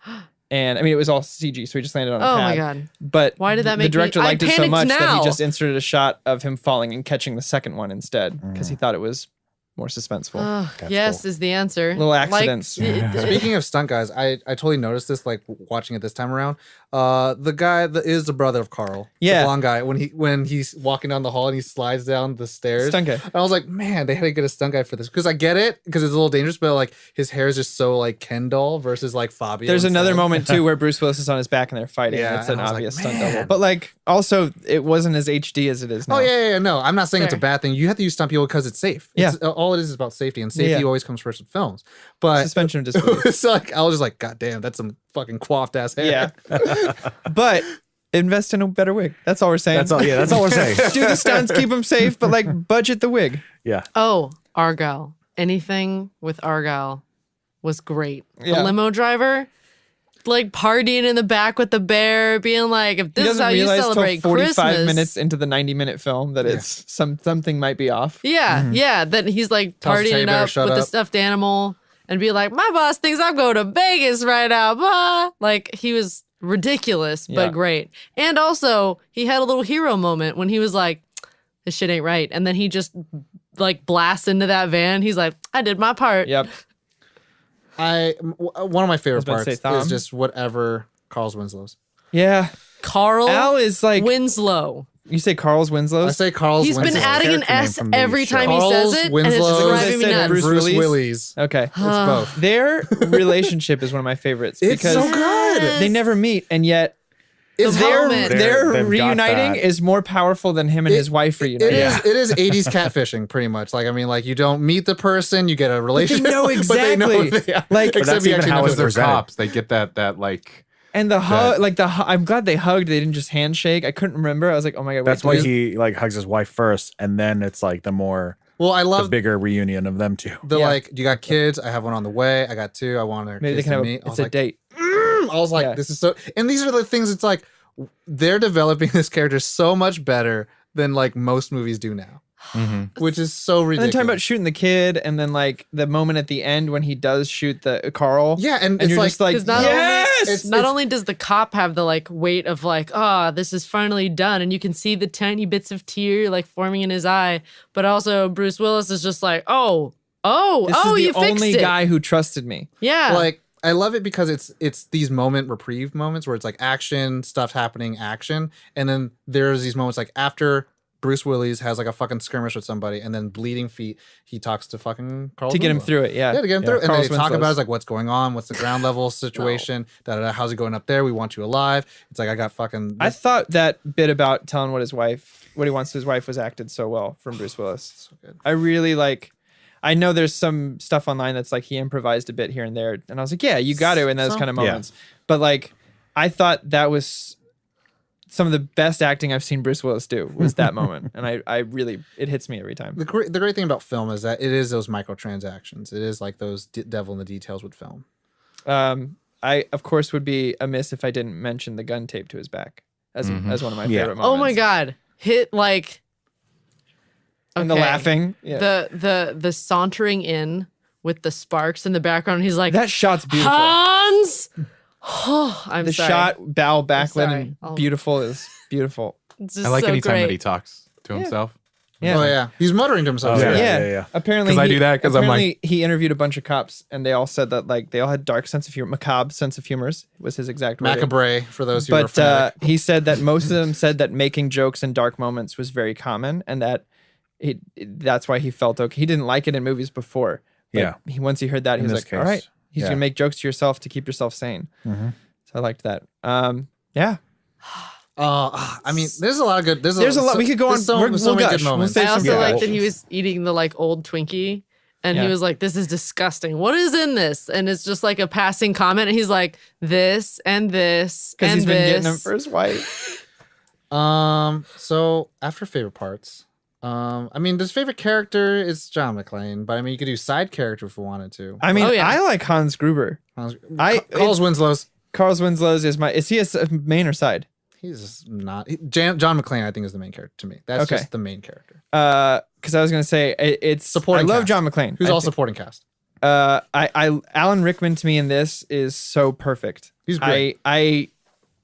And I mean, it was all CG, so he just landed on a "Oh pad. my god." But Why did that the make me- director I liked it so panicked much that now. he just inserted a shot of him falling and catching the second one instead because he thought it was more suspenseful. Yes cool. is the answer. Little accidents. Speaking of stunt guys, I totally noticed this like watching it this time around. The guy that is the brother of Carl, Yeah. the blonde guy, when he's walking down the hall and he slides down the stairs. Stunt guy. I was like, man, they had to get a stunt guy for this because I get it because it's a little dangerous, but like his hair is just so like Ken doll versus like Fabio. There's another instead. moment too where Bruce Willis is on his back and they're fighting. Yeah, It's an and I was like, obvious stunt man. double. But like also it wasn't as HD as it is now. Oh yeah, no, I'm not saying it's a Fair. bad thing. You have to use stunt people because it's safe. Yeah. It's, all it is about safety, and safety Yeah. always comes first with films. But Suspension of disbelief. it's like I was just like, God damn, that's some fucking coiffed ass hair. Yeah. But invest in a better wig. That's all we're saying. That's all. Yeah, that's all we're saying. Do the stunts, keep them safe, but like budget the wig. Yeah. Oh, Argyle. Anything with Argyle was great. Yeah. The limo driver, like partying in the back with the bear, being like, "If He this is doesn't how you realize till celebrate 45 Christmas." minutes into the 90-minute film that it's something might be off. Yeah, yeah. Then he's like Tells the partying teddy it bear, up "Shut with the up." stuffed animal and be like, "My boss thinks I'm going to Vegas right now." Blah. Like he was ridiculous, Yeah. but great. And also, he had a little hero moment when he was like, "This shit ain't right," and then he just like blasts into that van. He's like, "I did my part." Yep. One of my favorite about to parts say Thom. is just whatever Carl's Winslow's. Yeah. Carl Al is like Winslow. you say Carl's I Winslow's? say Carl's He's been Winslow. adding an character name S from the every show. time he Carl's says it, Winslow. and it's Because I driving me said nuts. Bruce Bruce Willis? Willis. Okay. It's both. Their relationship is one of my favorites It's because so good. they never meet and yet It's The moment. their They've got reuniting that. is more powerful than him and his wife It reuniting. is 80s catfishing, pretty much. Like, I mean, like, you don't meet the person, you get a relationship. know but they know exactly. yeah. Like- But except that's you even actually how know it's they're presented. Cops, they get that like And the hug, like I'm glad they hugged. They didn't just handshake. I couldn't remember. I was like, oh my god. That's wait, why do he like hugs his wife first, and then it's like the Well, I the love bigger reunion of them two. the Yeah. like, you got kids, I have one on the way, I got two, I want their maybe they kids can to have meet. it's a date. I was like, Yeah. this is so, and these are the things, it's like, they're developing this character so much better than like most movies do now, which is so And ridiculous. then talking about shooting the kid, and then like the moment at the end when he does shoot the Carl. yeah, and and it's you're like, just like, 'Cause not yes. Not only does the cop have the like weight of like, oh, this is finally done, and you can see the tiny bits of tear like forming in his eye, but also Bruce Willis is just like, oh, This is the you fixed only it. guy who trusted me. Yeah, like, I love it because it's these reprieve moments where it's like action, stuff happening, action, and then there's these moments like after Bruce Willis has like a fucking skirmish with somebody, and then bleeding feet, he talks to fucking Carl To get him Winslow. through it, yeah. Yeah, to get him through. And then Carl's they talk Winslow's. about is like what's going on, what's the ground level situation, how's it going up there? We want you alive. It's like I got fucking. I thought that bit about telling what he wants to his wife was acted so well from Bruce Willis. So good. I really like. I know there's some stuff online that's like he improvised a bit here and there, and I was like, yeah, you got to in those kind of Yeah. moments. But like, I thought that was some of the best acting I've seen Bruce Willis do was that moment, and I really it hits me every time. The great thing about film is that it is those microtransactions. It is like those devil in the details with film. I of course would be amiss if I didn't mention the gun taped to his back as one of my Yeah. favorite moments. Oh my God. Hit like. And the Okay. laughing. Yeah. The sauntering in with the sparks in the background. He's like, That shot's beautiful. Hans. Oh, I'm The sorry. shot, bow, backlit, sorry. and I'll- beautiful is beautiful. It's just I like so anytime great. that he talks to himself. Yeah. Oh yeah, he's muttering to himself. Oh, Yeah. yeah. Apparently, 'Cause I do that 'cause I'm like- apparently he interviewed a bunch of cops, and they all said that like they all had dark sense of humor, macabre sense of humors was his exact word. Macabre for those who are But fanatic. he said that most of them said that making jokes in dark moments was very common, and that that's why he felt okay. He didn't like it in movies before. But Yeah. once he heard that, he In was this like, "All case, right, he's yeah. gonna make jokes to yourself to keep yourself sane." Mhm. So I liked that. Yeah, I mean, there's a lot of good. There's a lot. We could go on. there's So, We'll so many gush. good We'll moments. say I some also good like old- that he was eating the like old Twinkie, and he Yeah. was like, "This is disgusting. What is in this?" And it's just like a passing comment, and he's like, "This and this because and he's been getting them this." for his wife. So after favorite parts, I mean, this favorite character is John McClane, but I mean, you could do side character if we wanted to. I mean, Oh, yeah. I like Hans Gruber. Carl's Winslow's. Carl's Winslow's is he a main or side? He's not. John McClane, I think, is the main character to me. That's Okay. just the main character. Because I was gonna say it's Supporting I love cast. John McClane. Who's I all think- supporting cast. Alan Rickman to me in this is so perfect. He's great. I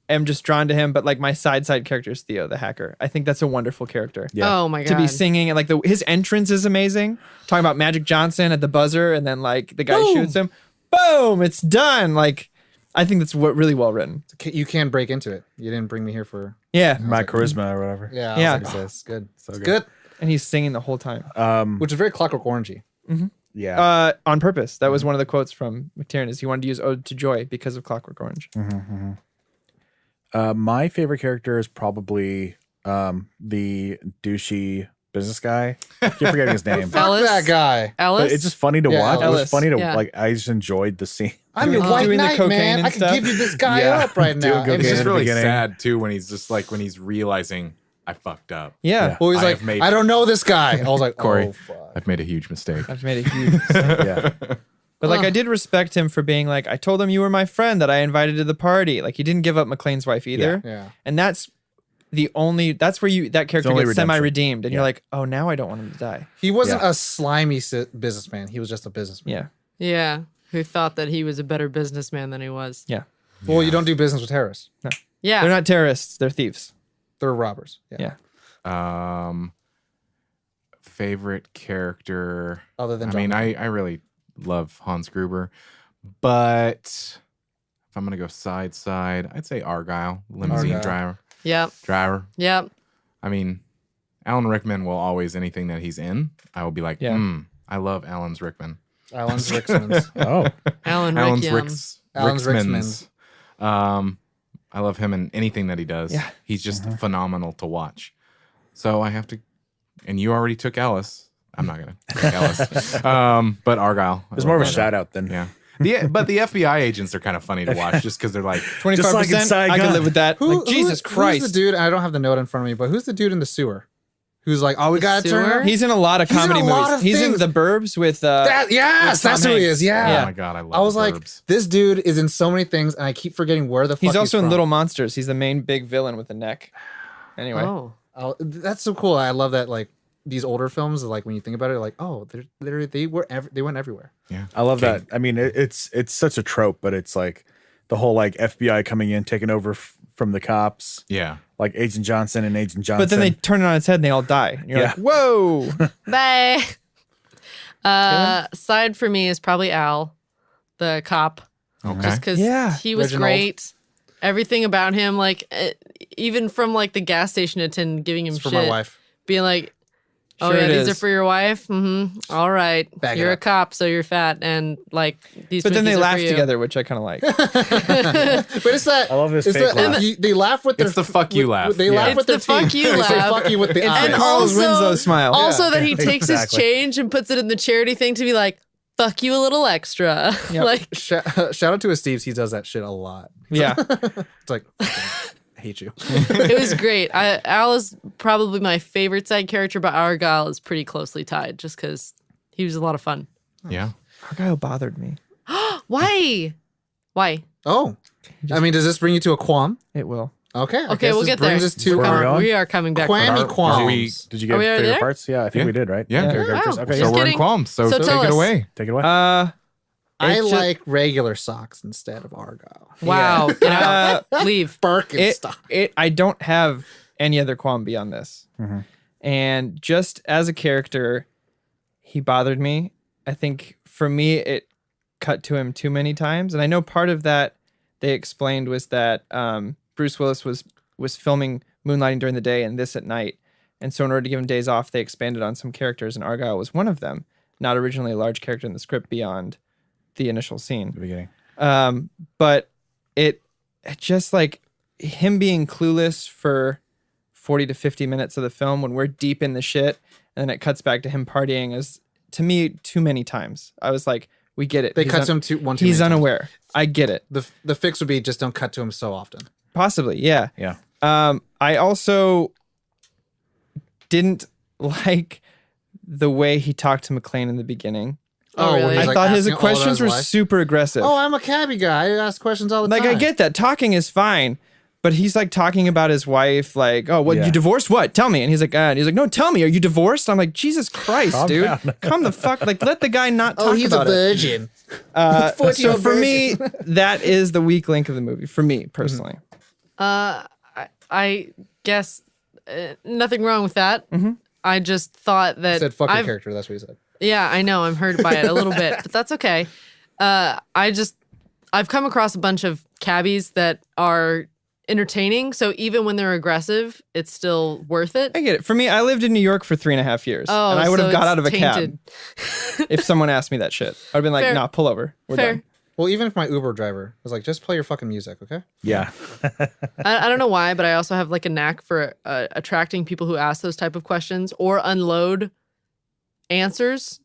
am just drawn to him, but like my side character is Theo the hacker. I think that's a wonderful character. Yeah. Oh my god! To be singing and like his entrance is amazing. Talking about Magic Johnson at the buzzer, and then like the guy shoots him. Boom! It's done. Like I think that's really well written. You can break into it. You didn't bring me here for. Yeah, My charisma or whatever. Yeah. Yeah. I was like, it's good. So It's good. good. and he's singing the whole time. Which is very Clockwork Orangey. Yeah. On purpose. That was one of the quotes from McTiernan. Is he wanted to use "Ode to Joy" because of Clockwork Orange. My favorite character is probably the douchey business guy. I keep forgetting his name. Fuck Ellis? that guy. Ellis. But it's just funny to Yeah, watch. It Ellis. was funny to Yeah. like. I just enjoyed the scene. I'm your Doing white the knight, cocaine man. and I can stuff. give you this guy Yeah. up right now. Doing And It's cocaine he's just in the really beginning. sad too when he's just like when he's realizing I fucked up. Yeah. well, he's I like, have made- I don't know this guy. I was like, Corey. oh, fuck. I've made a huge mistake. I've made a huge mistake. Yeah. But like I did respect him for being like, I told him you were my friend that I invited to the party. Like he didn't give up McClane's wife either. Yeah. And that's that's where that character only gets redemption. semi-redeemed. And Yeah. you're like, oh, now I don't want him to die. He wasn't Yeah. a slimy businessman. He was just a businessman. Yeah. yeah, who thought that he was a better businessman than he was? Yeah. Well, you don't do business with terrorists. Yeah, They're not terrorists, they're thieves. They're robbers. Yeah. Favorite character. Other than I John mean, I really love Hans Gruber, but if I'm gonna go side, I'd say Argyle, limousine Argyle. driver. Yep. I mean, Alan Rickman will always anything that he's in. I will be like, Yeah. I love Alan's Rickman. Alan's Ricksman's. Oh. Alan's Rickyum. Alan's Ricksman's. I love him in anything that he does. Yeah. He's just phenomenal to watch. So I have to, and you already took Alice. I'm not gonna take Alice. But Argyle. There's more of a shout out than Yeah. But the FBI agents are kind of funny to watch just because they're like 25%. Just like inside I can gun. live with that. Like, Jesus Christ. Who's the dude? I don't have the note in front of me, but who's the dude in the sewer? Who's like, oh, we The gotta turn sewer? around? He's in a lot of He's in comedy a lot movies. of He's in things. The Burbs with Yes, Tom that's who he Hanks. is. Yeah. oh my God, I love I was the like, Burbs. this dude is in so many things, and I keep forgetting where the fuck He's also in from. Little Monsters. He's the main big villain with the neck. Anyway. Oh, Oh, that's so cool. I love that. Like these older films, like when you think about it, like, oh, they went everywhere. Yeah. I love that. I mean, it's such a trope, but it's like the whole like FBI coming in, taking over from the cops, Yeah. like Agent Johnson and Agent Johnson. But then they turn it on its head and they all die. And you're Yeah. like, whoa. bye. Side for me is probably Al, the cop, Okay. just because Yeah. he was Reginald. great. Everything about him, like even from like the gas station attendant giving him It's for shit, my wife. being like, "Oh Sure yeah, it these are is. for your wife." Mm-hmm. All right, Bag it you're a up. cop, so you're fat, and like these. But then they Twinkies are laugh for you. together, which I kind of like. But it's that. I love this It's fake that, laugh. they laugh with their. It's the fuck you laugh. They Yeah. laugh It's with their the fuck teeth. you They say laugh. fuck you with the It's eyes. the Carl's also- Winslow smile. Also, that he takes his Exactly. change and puts it in the charity thing to be like, "Fuck you a little extra." Yep. Like, Shout out to his Steve's. He does that shit a lot. Yeah. It's like, fucking, I hate you. it was great. Al is probably my favorite side character, but Argyle is pretty closely tied just because he was a lot of fun. Yeah. Argyle bothered me. Why? Why? Oh, I mean, does this bring you to a qualm? It will. Okay. I Okay, guess we'll this get there. brings us to Where we're our going? We are coming back. Quammy from- qualms. Did you Are get we already favorite there? parts? Yeah, I think Yeah. we did, right? Yeah. Favorite characters. Wow. Okay, So Just we're in kidding. qualms. So, So take tell it us. away. take it away. I It's just- like regular socks instead of Argyle. Wow. Get out. Leave. Birkenstock. I don't have any other qualm beyond this. And just as a character, he bothered me. I think for me, it cut to him too many times. And I know part of that they explained was that Bruce Willis was filming Moonlighting during the day and this at night. And so in order to give him days off, they expanded on some characters, and Argyle was one of them. Not originally a large character in the script beyond the initial scene. The beginning. But it just like him being clueless for 40 to 50 minutes of the film when we're deep in the shit, and then it cuts back to him partying is, to me, too many times. I was like, we get it. They cut to him too He's many times. unaware. I get it. The fix would be just don't cut to him so often. Possibly, yeah. Yeah. I also didn't like the way he talked to McClane in the beginning. Oh, really? when he's, I like, thought his asking all about questions his were life. super aggressive. Oh, I'm a cabbie guy. I ask questions all the Like, time. I get that. Talking is fine. But he's like talking about his wife, like, oh, what, Yeah. you divorced? What? Tell me. And he's like, no, tell me. Are you divorced? I'm like, Jesus Christ, Calm dude. down. Come the fuck. Like, let the guy not talk Oh, he's a about it. virgin. So 40-year-old for me, that is the weak link of the movie, for me, personally. I guess nothing wrong with that. I just thought that He said fuck your I've- character. That's what he said. Yeah, I know. I'm hurt by it a little bit, but that's okay. I've come across a bunch of cabbies that are entertaining. So even when they're aggressive, it's still worth it. I get it. For me, I lived in New York for 3.5 years. Oh, and I would have so got it's out of a tainted. cab if someone asked me that shit. I'd have been like, Fair. nah, pull over. We're Fair. done. Well, even if my Uber driver was like, just play your fucking music, okay? Yeah. I don't know why, but I also have like a knack for attracting people who ask those type of questions or unload answers,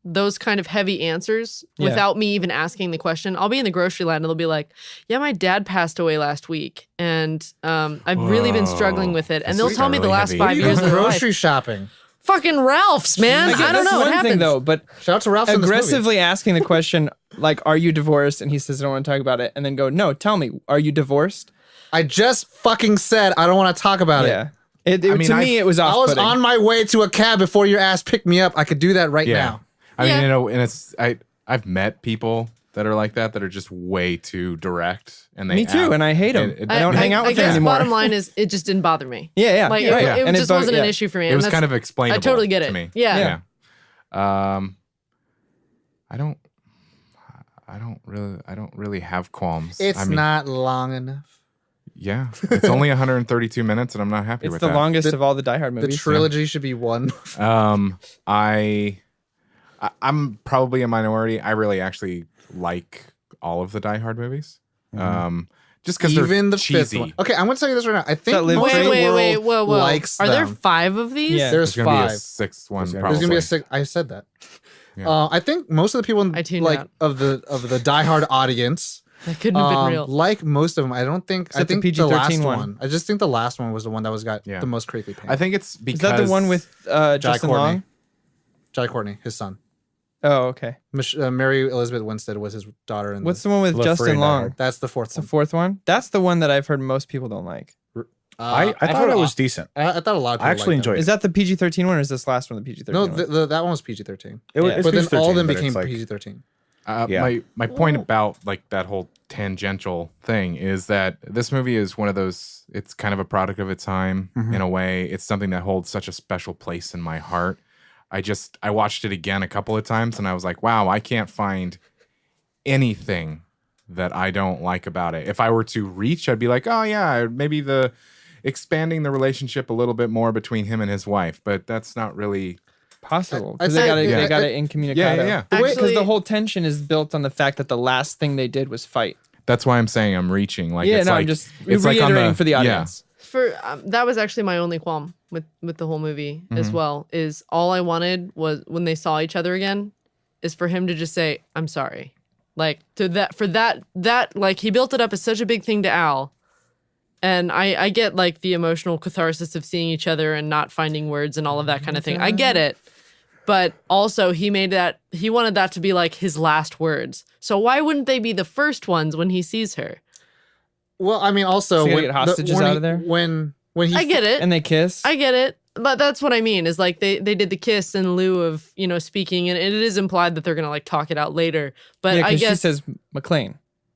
those kind of heavy answers Yeah. without me even asking the question. I'll be in the grocery line and they'll be like, yeah, my dad passed away last week and I've really been struggling with it. And This they'll is tell me the really last heavy. 5 You years go of their life. grocery shopping. Fucking Ralph's, man. I don't That's know what one happens. thing, though, but Shout out to Ralph's in this movie. aggressively asking the question, like, are you divorced? And he says, I don't want to talk about it. And then go, no, tell me, are you divorced? I just fucking said I don't want to talk about it. Yeah. I mean, to me, it was I was off-putting. on my way to a cab before your ass picked me up. I could do that right Yeah. now. I Yeah. mean, and I've met people that are like that are just way too direct, and they Me too, and I hate them. I don't hang out with I them guess anymore. bottom line is it just didn't bother me. Yeah. Like right. it And just bo- wasn't an yeah. issue for me. It and was that's- kind of explainable. I totally get it. to me. Yeah. I don't really have qualms. It's I mean, not long enough. Yeah, it's only 132 minutes, and I'm not happy It's with the that. longest of all the Die Hard The movies. trilogy should be one. I'm probably a minority. I really actually like all of the Die Hard movies. Just because they're Even the cheesy. fifth one. Okay, I'm going to tell you this right now. I think that Live most of the Wait, world whoa. likes Are there them. 5 of these? Yeah. There's There's gonna be a 5. sixth one. There's gonna Probably. There's gonna be a 6. I said that. Yeah. I think most of the people I tuned like out. of the Die Hard audience, That couldn't have been real. like most of them. I don't think. I Except the think the PG-13 last one. one. I just think the last one was the one that got Yeah. the most creepy pain. I think it's because Is that the one with Justin Courtney. Long? Jai Courtney, his son. Oh, okay. Mary Elizabeth Winstead was his daughter. In What's the one with Love Justin Free and Die Long? Hard. That's the fourth It's the one. fourth one. That's the one that I've heard most people don't like. I thought it was decent. I thought a lot of people I actually liked them. enjoyed Is that the PG-13 one, or is this last one the PG-13 No, one? that one was PG-13. It was, Yeah. it's But then all of PG-13, them but became it's like- PG-13. My point about like that whole tangential thing is that this movie is one of those. It's kind of a product of its time in a way. It's something that holds such a special place in my heart. I watched it again a couple of times, and I was like, wow, I can't find anything that I don't like about it. If I were to reach, I'd be like, oh yeah, maybe the expanding the relationship a little bit more between him and his wife, but that's not really. Possible, I'd because they say- got it. yeah, They got it incommunicado. Yeah. Because the whole tension is built on the fact that the last thing they did was fight. That's why I'm saying I'm reaching. Like, Yeah, it's no, like, I'm just it's like on reiterating for the yeah. audience. For that was actually my only qualm with the whole movie as Mm-hmm. well. Is all I wanted was when they saw each other again, is for him to just say, "I'm sorry." Like that like he built it up as such a big thing to Al. And I get like the emotional catharsis of seeing each other and not finding words and all of that kind of thing. I get it. But also he wanted that to be like his last words. So why wouldn't they be the first ones when he sees her? Well, I mean, also So you gotta get hostages out of there? when he I get it. And they kiss. I get it. But that's what I mean is like they did the kiss in lieu of, speaking, and it is implied that they're going to like talk it out later. But yeah, I guess she says McClane.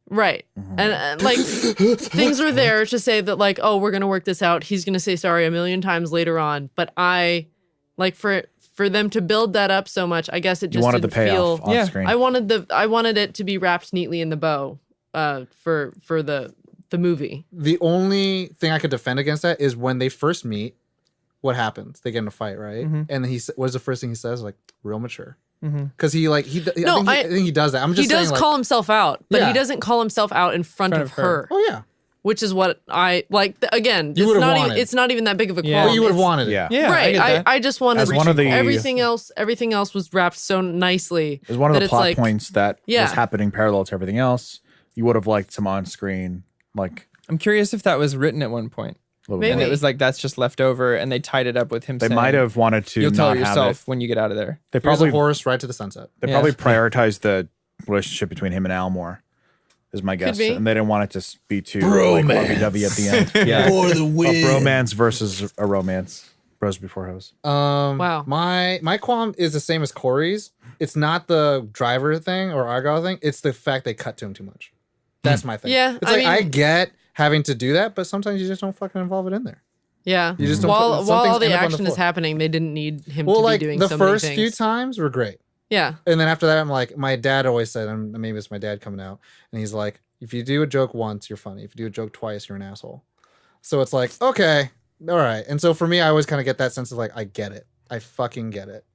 right. And like things were there to say that like, oh, we're going to work this out. He's going to say sorry a million times later on, but I like for them to build that up so much, I guess it just You wanted the didn't payoff feel on Yeah. screen. I wanted it to be wrapped neatly in the bow for the movie. The only thing I could defend against that is when they first meet, what happens? They get in a fight, right? Mhm. And then what is the first thing he says? Like, real mature. Mm-hmm. Because I think he does that. I'm just He does saying, like, call himself out, but Yeah. he doesn't call himself out in front of her. oh yeah, Which is what I like. Again, You it's would've not wanted. it's not even that big of a Yeah. qualm. well, you would have It's- wanted it. Yeah. Yeah, right. I get that. I just wanted As one of the- everything else was wrapped so nicely. It was one of that the it's plot like- points that Yeah. was happening parallel to everything else. You would have liked some on screen, like I'm curious if that was written at one point. a little Maybe. And bit. it was like, that's just left over, and they tied it up with him They saying, might have wanted to you'll tell not it have yourself it. when you get out of there. They Here's probably a horse right to the sunset. they Yeah. probably prioritized the relationship between him and Al more, is my guess, be. and they didn't want it to be too like, lovey-dovey at the end. Yeah, For the a win. bromance versus a romance. Bros before hoes. Wow. My qualm is the same as Corey's. It's not the driver thing or Argyle thing. It's the fact they cut to him too much. That's my thing. Yeah, It's I like I mean- get having to do that, but sometimes you just don't fucking involve it in there. Yeah. You just don't while put- while some all things the end up on the action is floor. happening, they didn't need him Well, to like be doing the so first many few things. times were great. Yeah. And then after that, I'm like, my dad always said, and maybe it's my dad coming out, and he's like, if you do a joke once, you're funny. If you do a joke twice, you're an asshole. So it's like, okay, all right. And so for me, I always kind of get that sense of like, I get it. I fucking get it.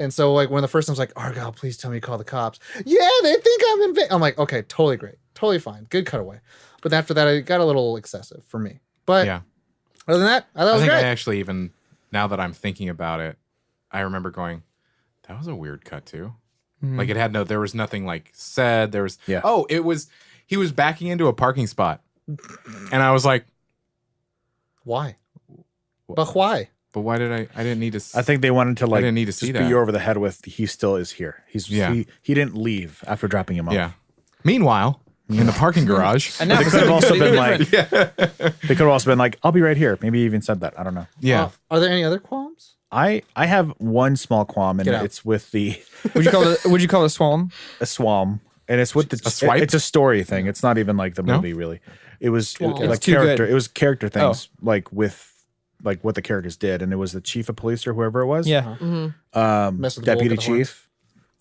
And so like when the first time's like, Argyle, please tell me you call the cops. Yeah, they think I'm in. I'm like, okay, totally great, totally fine, good cutaway. But after that, it got a little excessive for me. But Yeah. other than that, I thought it I was think great. I actually even, now that I'm thinking about it, I remember going, that was a weird cut too. Like it had there was nothing like said. There was, Yeah. oh, he was backing into a parking spot. And I was like, Why? But why? but why did I didn't need to, I think they wanted to like didn't need to just see beat that. you over the head with he still is here. Yeah. He didn't leave after dropping him off. yeah. Meanwhile, in the parking garage. And But that they was could have also completely been like, different. they could have also been like, I'll be right here. Maybe you even said that. I don't know. Yeah. Are there any other qualms? I have one small qualm, and Get out. it's with the Would you call it a swalm? a swam, and it's with the A swipe? It's a story thing. It's not even like the No? movie really. It was Swam. like It's too character. good. It was character things Oh. like with like what the characters did, and it was the chief of police or whoever it was. Yeah. Mess with the bull, Deputy get the horns. chief.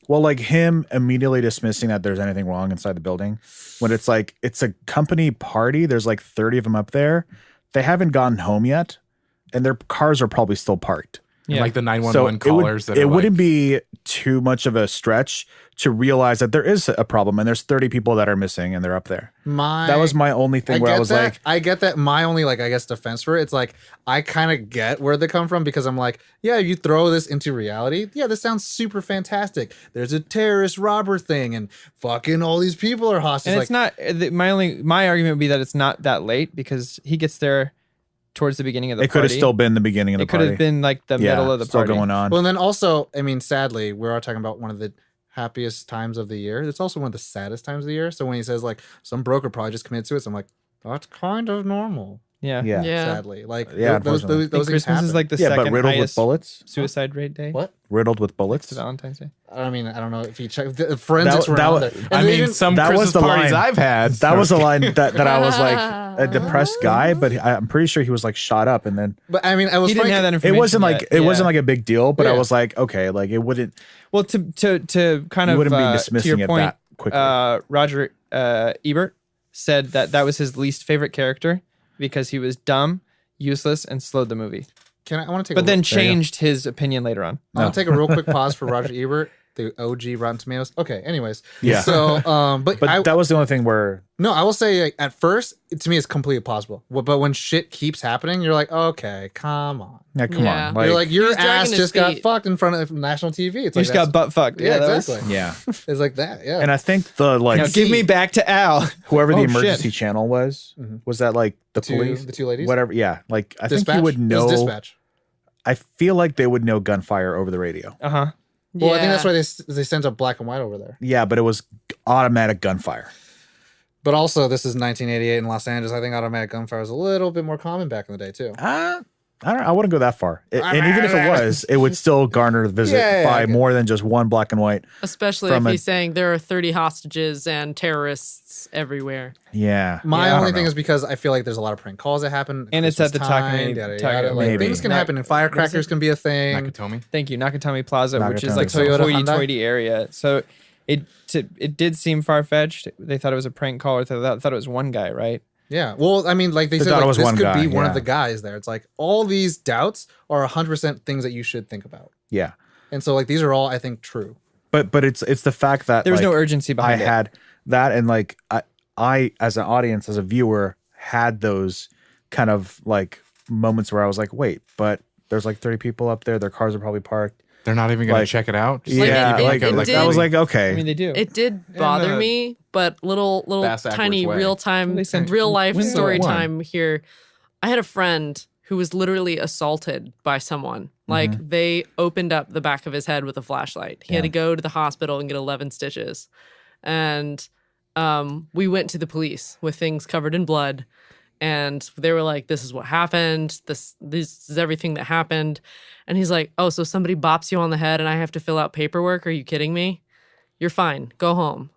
Well, like him immediately dismissing that there's anything wrong inside the building when it's like it's a company party. There's like 30 of them up there. They haven't gotten home yet, and their cars are probably still parked. And Yeah. like the 911 So callers that it are wouldn't like, be too much of a stretch to realize that there is a problem and there's 30 people that are missing and they're up there. That was my only thing where I was like, I get that. My only like I guess defense for it, it's like I kind of get where they come from because I'm like, yeah, you throw this into reality. Yeah, this sounds super fantastic. There's a terrorist robber thing and fucking all these people are hostages. And Like, it's not my argument would be that it's not that late because he gets there towards the beginning of the it could have party. still been the beginning of the It could party. have been like the middle of the still party. going on. well, and then also, I mean, sadly, we're all talking about one of the happiest times of the year. It's also one of the saddest times of the year. So when he says like some broker probably just committed suicide, I'm like, that's kind of normal. Yeah. yeah. Yeah. Sadly, like Yeah, those unfortunately. I think things Christmas happen. is like the Yeah, but second riddled with highest bullets. suicide rate day. What? Riddled with Next bullets. to Valentine's Day. I mean, I don't know if he checked the forensics were that on was- there. And I they mean, even- some that was Christmas the parties line. I've had. That was a line that I was like a depressed guy, but I'm pretty sure he was like shot up, and then but I mean, I was He didn't have that it information. wasn't like yet. it Yeah. wasn't like a big deal. But I Yeah. was like, okay, like it wouldn't. Well, to kind You of wouldn't be to dismissing your it point, that quickly. Roger Ebert said that was his least favorite character because he was dumb, useless, and slowed the movie. I want to take. But then you go. changed his opinion later on. I want to take a real quick pause for Roger Ebert, the OG Rotten Tomatoes. Okay, anyways, Yeah. So, but But that was the only thing where no, I will say like, at first, to me, it's completely plausible. But when shit keeps happening, you're like, okay, come on. yeah, come Yeah. on, You're like your He's dragging ass his just got feet. fucked in front of national TV. It's You like just got butt fucked. yeah, that was- exactly. yeah. It's like that. Yeah. And I think the like Now give me back to Al. whoever the Oh, emergency shit. channel was that like the police, the two ladies. whatever. Yeah, like I think Dispatch? you would It was know. dispatch. I feel like they would know gunfire over the radio. Uh huh. Well, I think that's Yeah. why they sent up black and white over there. Yeah, but it was automatic gunfire. But also, this is 1988 in Los Angeles. I think automatic gunfire was a little bit more common back in the day too. I don't. I wouldn't go that far. And even if it was, it would still garner the visit by more than just one black and white. Especially if he's saying there are 30 hostages and terrorists everywhere. Yeah. My only thing is because I feel like there's a lot of prank calls that happen. And it's at the Takumi. Like, things can happen, and firecrackers can be a thing. Nakatomi. Thank you, Nakatomi Plaza, which is Nakatomi like some Plaza. Toyota, hoity-toity area. So it did seem far-fetched. They thought it was a prank call, or thought it was one guy, right? Yeah. Well, I mean, like they said, thought it like, was this one could guy, be one of yeah. the guys there. It's like all these doubts are 100% things that you should think about. Yeah. And so like these are all I think true. But it's the fact that There was like, no urgency behind I it. had that, and like I as an audience, as a viewer, had those kind of like moments where I was like, wait, but there's like 30 people up there. Their cars are probably parked. They're not even going Like- to check it out. Just Yeah, it- like, it like did- I was like, okay. I mean, they do. It did bother a me, but little tiny bass-ackwards way. real time, They sent real life Winslow story at one. time here. I had a friend who was literally assaulted by someone. Like they opened up the back of his head with a flashlight. He had to go to the hospital and get 11 stitches. And we went to the police with things covered in blood. And they were like, this is what happened. This is everything that happened. And he's like, oh, so somebody bops you on the head and I have to fill out paperwork? Are you kidding me? You're fine. Go home.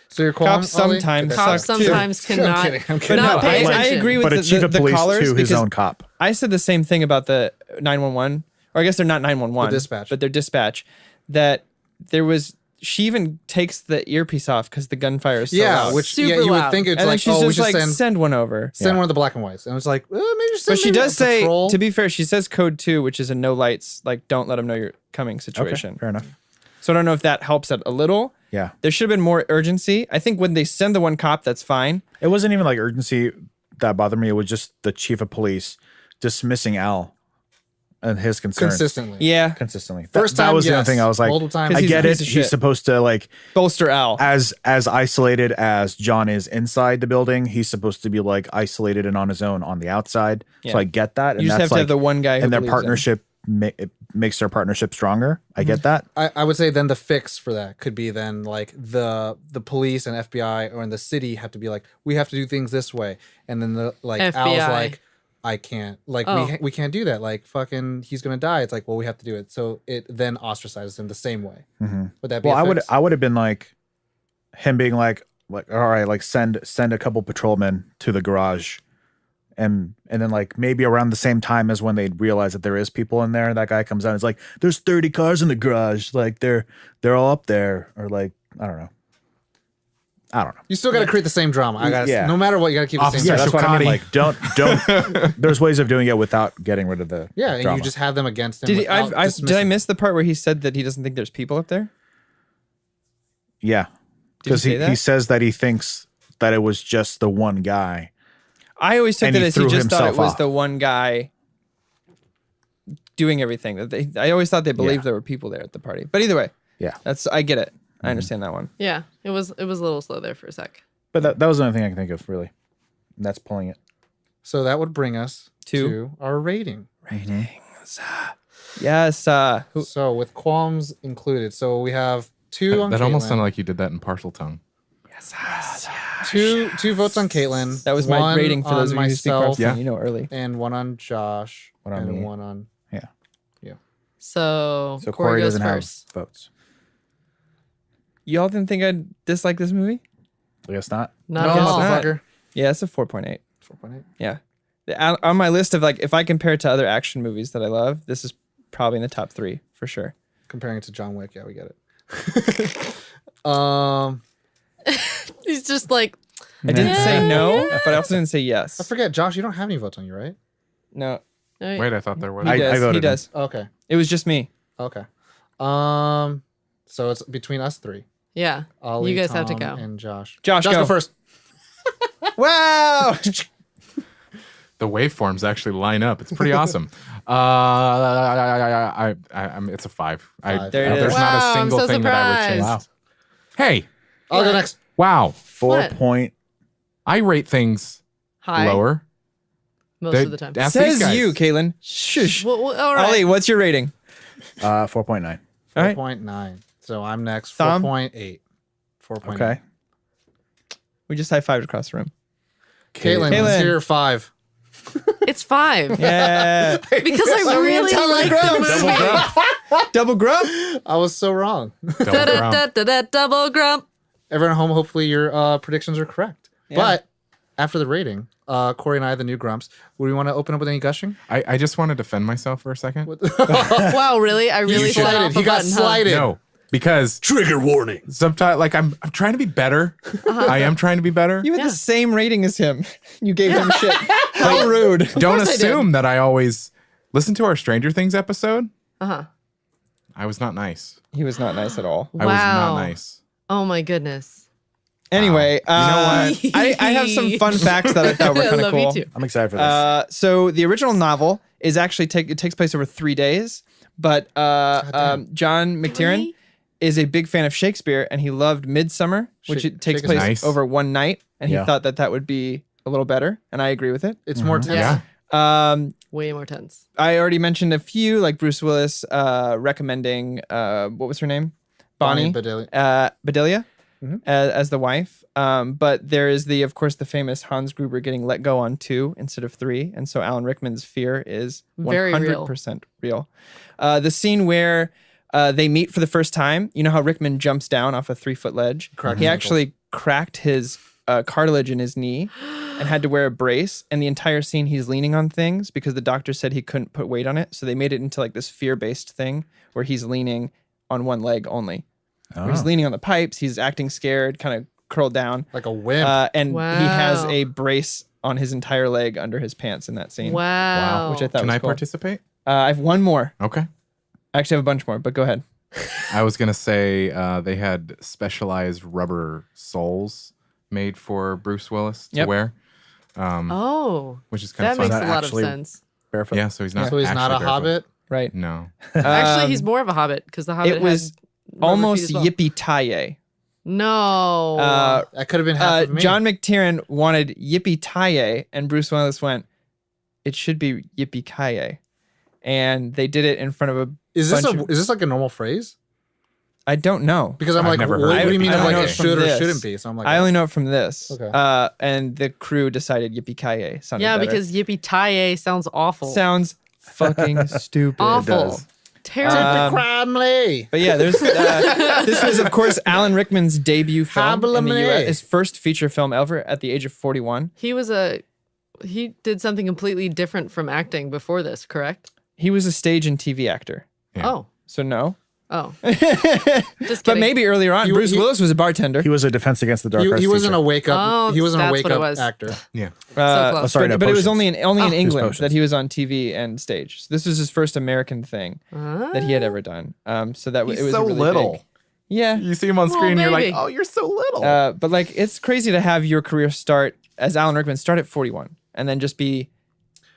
So your Cops sometimes Cops suck, too. sometimes cannot, I'm kidding. But not no, pay I attention. agree with But a chief of the police callers to his because own cop. I said the same thing about the 911, or I guess they're not 911, The dispatch. but they're dispatch. That she even takes the earpiece off because the gunfire is so loud. which Super you would loud. think it's and then like, she's oh, we just should like, send send one over. one of the black and whites. And it's like, maybe just send But she maybe does a say, patrol. to be fair, she says code 2, which is a no lights, like don't let them know you're coming situation. Okay, fair enough. So I don't know if that helps it a little. Yeah. There should have been more urgency. I think when they send the one cop, that's fine. It wasn't even like urgency that bothered me. It was just the chief of police dismissing Al and his concerns consistently. Yeah. consistently. First that time, was the other yes. thing. I was like, Multiple times. I he's a get it. piece of He's shit. supposed to like Bolster Al. as isolated as John is inside the building. He's supposed to be like isolated and on his own on the outside. Yeah. So I get that. And You just that's have to like, have the one guy who and their believes in. partnership it makes their partnership stronger. I get that. I would say then the fix for that could be then like the police and FBI or in the city have to be like, we have to do things this way. And then the like FBI. Al's like, I can't, like Oh. we can't do that. Like fucking he's gonna die. It's like, well, we have to do it. So it then ostracizes him the same way. Would that be Well, a fix? I would have been like him being like all right, like send a couple patrolmen to the garage. And then like maybe around the same time as when they realize that there is people in there, that guy comes out and is like, there's 30 cars in the garage. Like they're all up there. Or like, I don't know. You still got to create the same drama. I got Yeah. no matter what, you got to keep the same Officer Yeah, drama. that's what I mean. Shokati. Like don't there's ways of doing it without getting rid of the Yeah, and drama. you just have them against him. Did without did I dismissing. miss the part where he said that he doesn't think there's people up there? Yeah. Did he Because say he that? says that he thinks that it was just the one guy. I always took And that he as he threw just thought it himself was off. the one guy doing everything. I always thought they believed Yeah. there were people there at the party. But either way, Yeah. I get it. I understand that one. Yeah, it was a little slow there for a sec. But that was the only thing I can think of, really. And that's pulling it. So that would bring us To? to our rating. Yes. So with qualms included. So we have two on That almost Caitlin. sounded like you did that in partial tongue. two votes on Caitlin. That was my one rating for those of on you who speak myself, Parktown. You know early. and one on Josh, One on and me. one on. So, So Corey Corey goes doesn't first. have votes. Y'all didn't think I'd dislike this movie? I guess not. Not No, at all. not. motherfucker. Yeah, it's a 4.8. 4.8. Yeah. On my list of like, if I compare it to other action movies that I love, this is probably in the top 3 for sure. Comparing it to John Wick, yeah, we get it. He's just like, I didn't say no, but I also didn't say I yes. forget, Josh. You don't have any votes on you, right? No, Wait, I thought there was. he I does. voted He him. does. Okay. It was just me. Okay. So it's between us three. yeah, Ollie, you guys have to Tom, go. and Josh. Josh, go go. first. Wow. The waveforms actually line up. It's pretty awesome. It's a 5. Five. There it There's is. not Wow, a I'm single so thing that I would change. surprised. Hey, I'll go next. wow. 4 What? point. I rate things High lower. most They- of the time. that's these Says guys. you, Caitlin. Shush. Well, all right. Ollie, what's your rating? 4.9. All right. 4.9. So I'm next. Thom? 4.8. 4.8. Okay. We just high-fived across the room. Caitlin, Caitlin. let's hear 5. It's 5. Yeah. Because I really like the movie. Double grump. I was so wrong. Double grump. Everyone at home, hopefully your predictions are correct. Yeah. But after the rating, Corey and I, the new grumps, would we want to open up with any gushing? I just want to defend myself for a second. Wow, really? I really He slid slighted. off He a got button, huh? slighted. No, because Trigger warning. sometimes, like, I'm trying to be better. I am trying to be better. You had Yeah. the same rating as him. You gave him shit. How rude. Don't course I did. assume that I always listen to our Stranger Things episode. Uh-huh. I was not nice. He was not nice at all. I was not nice. Oh my goodness. Anyway, You know what? I have some fun facts that I thought were I kind of love you cool. too. I'm excited for this. So the original novel is actually it takes place over 3 days, but John McTiernan Really? is a big fan of Shakespeare, and he loved Midsummer, which Shake- it takes Shake is place nice. over one night, and he Yeah. thought that would be a little better, and I agree with it. It's more tense. Yeah. Way more tense. I already mentioned a few, like Bruce Willis recommending what was her name, Bonnie Bedelia, as the wife. But there is of course, the famous Hans Gruber getting let go on 2 instead of 3, and so Alan Rickman's fear is Very real. 100% real. The scene where they meet for the first time, you know how Rickman jumps down off a 3-foot ledge? Cracked He his actually cracked his cartilage in his knee and had to wear a brace. And the entire scene, he's leaning on things because the doctor said he couldn't put weight on it. So they made it into like this fear-based thing where he's leaning on one leg only. Where he's leaning on the pipes. He's acting scared, kind of curled down. Like a wimp. And he has Wow. a brace on his entire leg under his pants in that scene. Wow. Which I thought Can was I cool. participate? I have one more. Okay. I actually have a bunch more, but go ahead. I was gonna say they had specialized rubber soles made for Bruce Willis to Yep. wear, Oh, which is kind that of fun. makes Is a that lot of actually- sense. Barefoot. Yeah, so he's not. so he's not a actually barefoot. hobbit. Right. No. Actually, he's Um, more of a hobbit because the hobbit It was had rubber almost feet as well. yippee-ki-yay. No. That could have been half of me. John McTiernan wanted yippee-ki-yay, and Bruce Willis went, it should be yippee-ki-yay. And they did it in front of a is this bunch of- is this like a normal phrase? I don't know. Because I'm I've like, never what, heard do you of mean it. of I like don't it know should from or this. shouldn't be? So I'm like, I only know it from this. Okay. And the crew decided yippee-ki-yay sounded yeah, better. because yippee-ki-yay sounds awful. Sounds fucking stupid. awful. does. Terrible. Crimley. But yeah, there's this was of course Alan Rickman's debut film in the US, his first feature film ever at the age of 41. He did something completely different from acting before this, correct? He was a stage and TV actor. Yeah. Oh. So no. Oh. Just But kidding. maybe earlier on, Bruce Willis was a bartender. He was a Defense Against the Dark Arts He wasn't teacher. a wake up. Oh, he wasn't a that's wake what it up was. actor. Yeah. So close. sorry, no, but it was potions. only in England potions. that he was on TV and stage. So this was his first American thing that he had ever done. So that He's it was so really little. big. Yeah. You see him on screen, you're like, maybe. oh, you're so little. But like, it's crazy to have your career start as Alan Rickman, start at 41, and then just be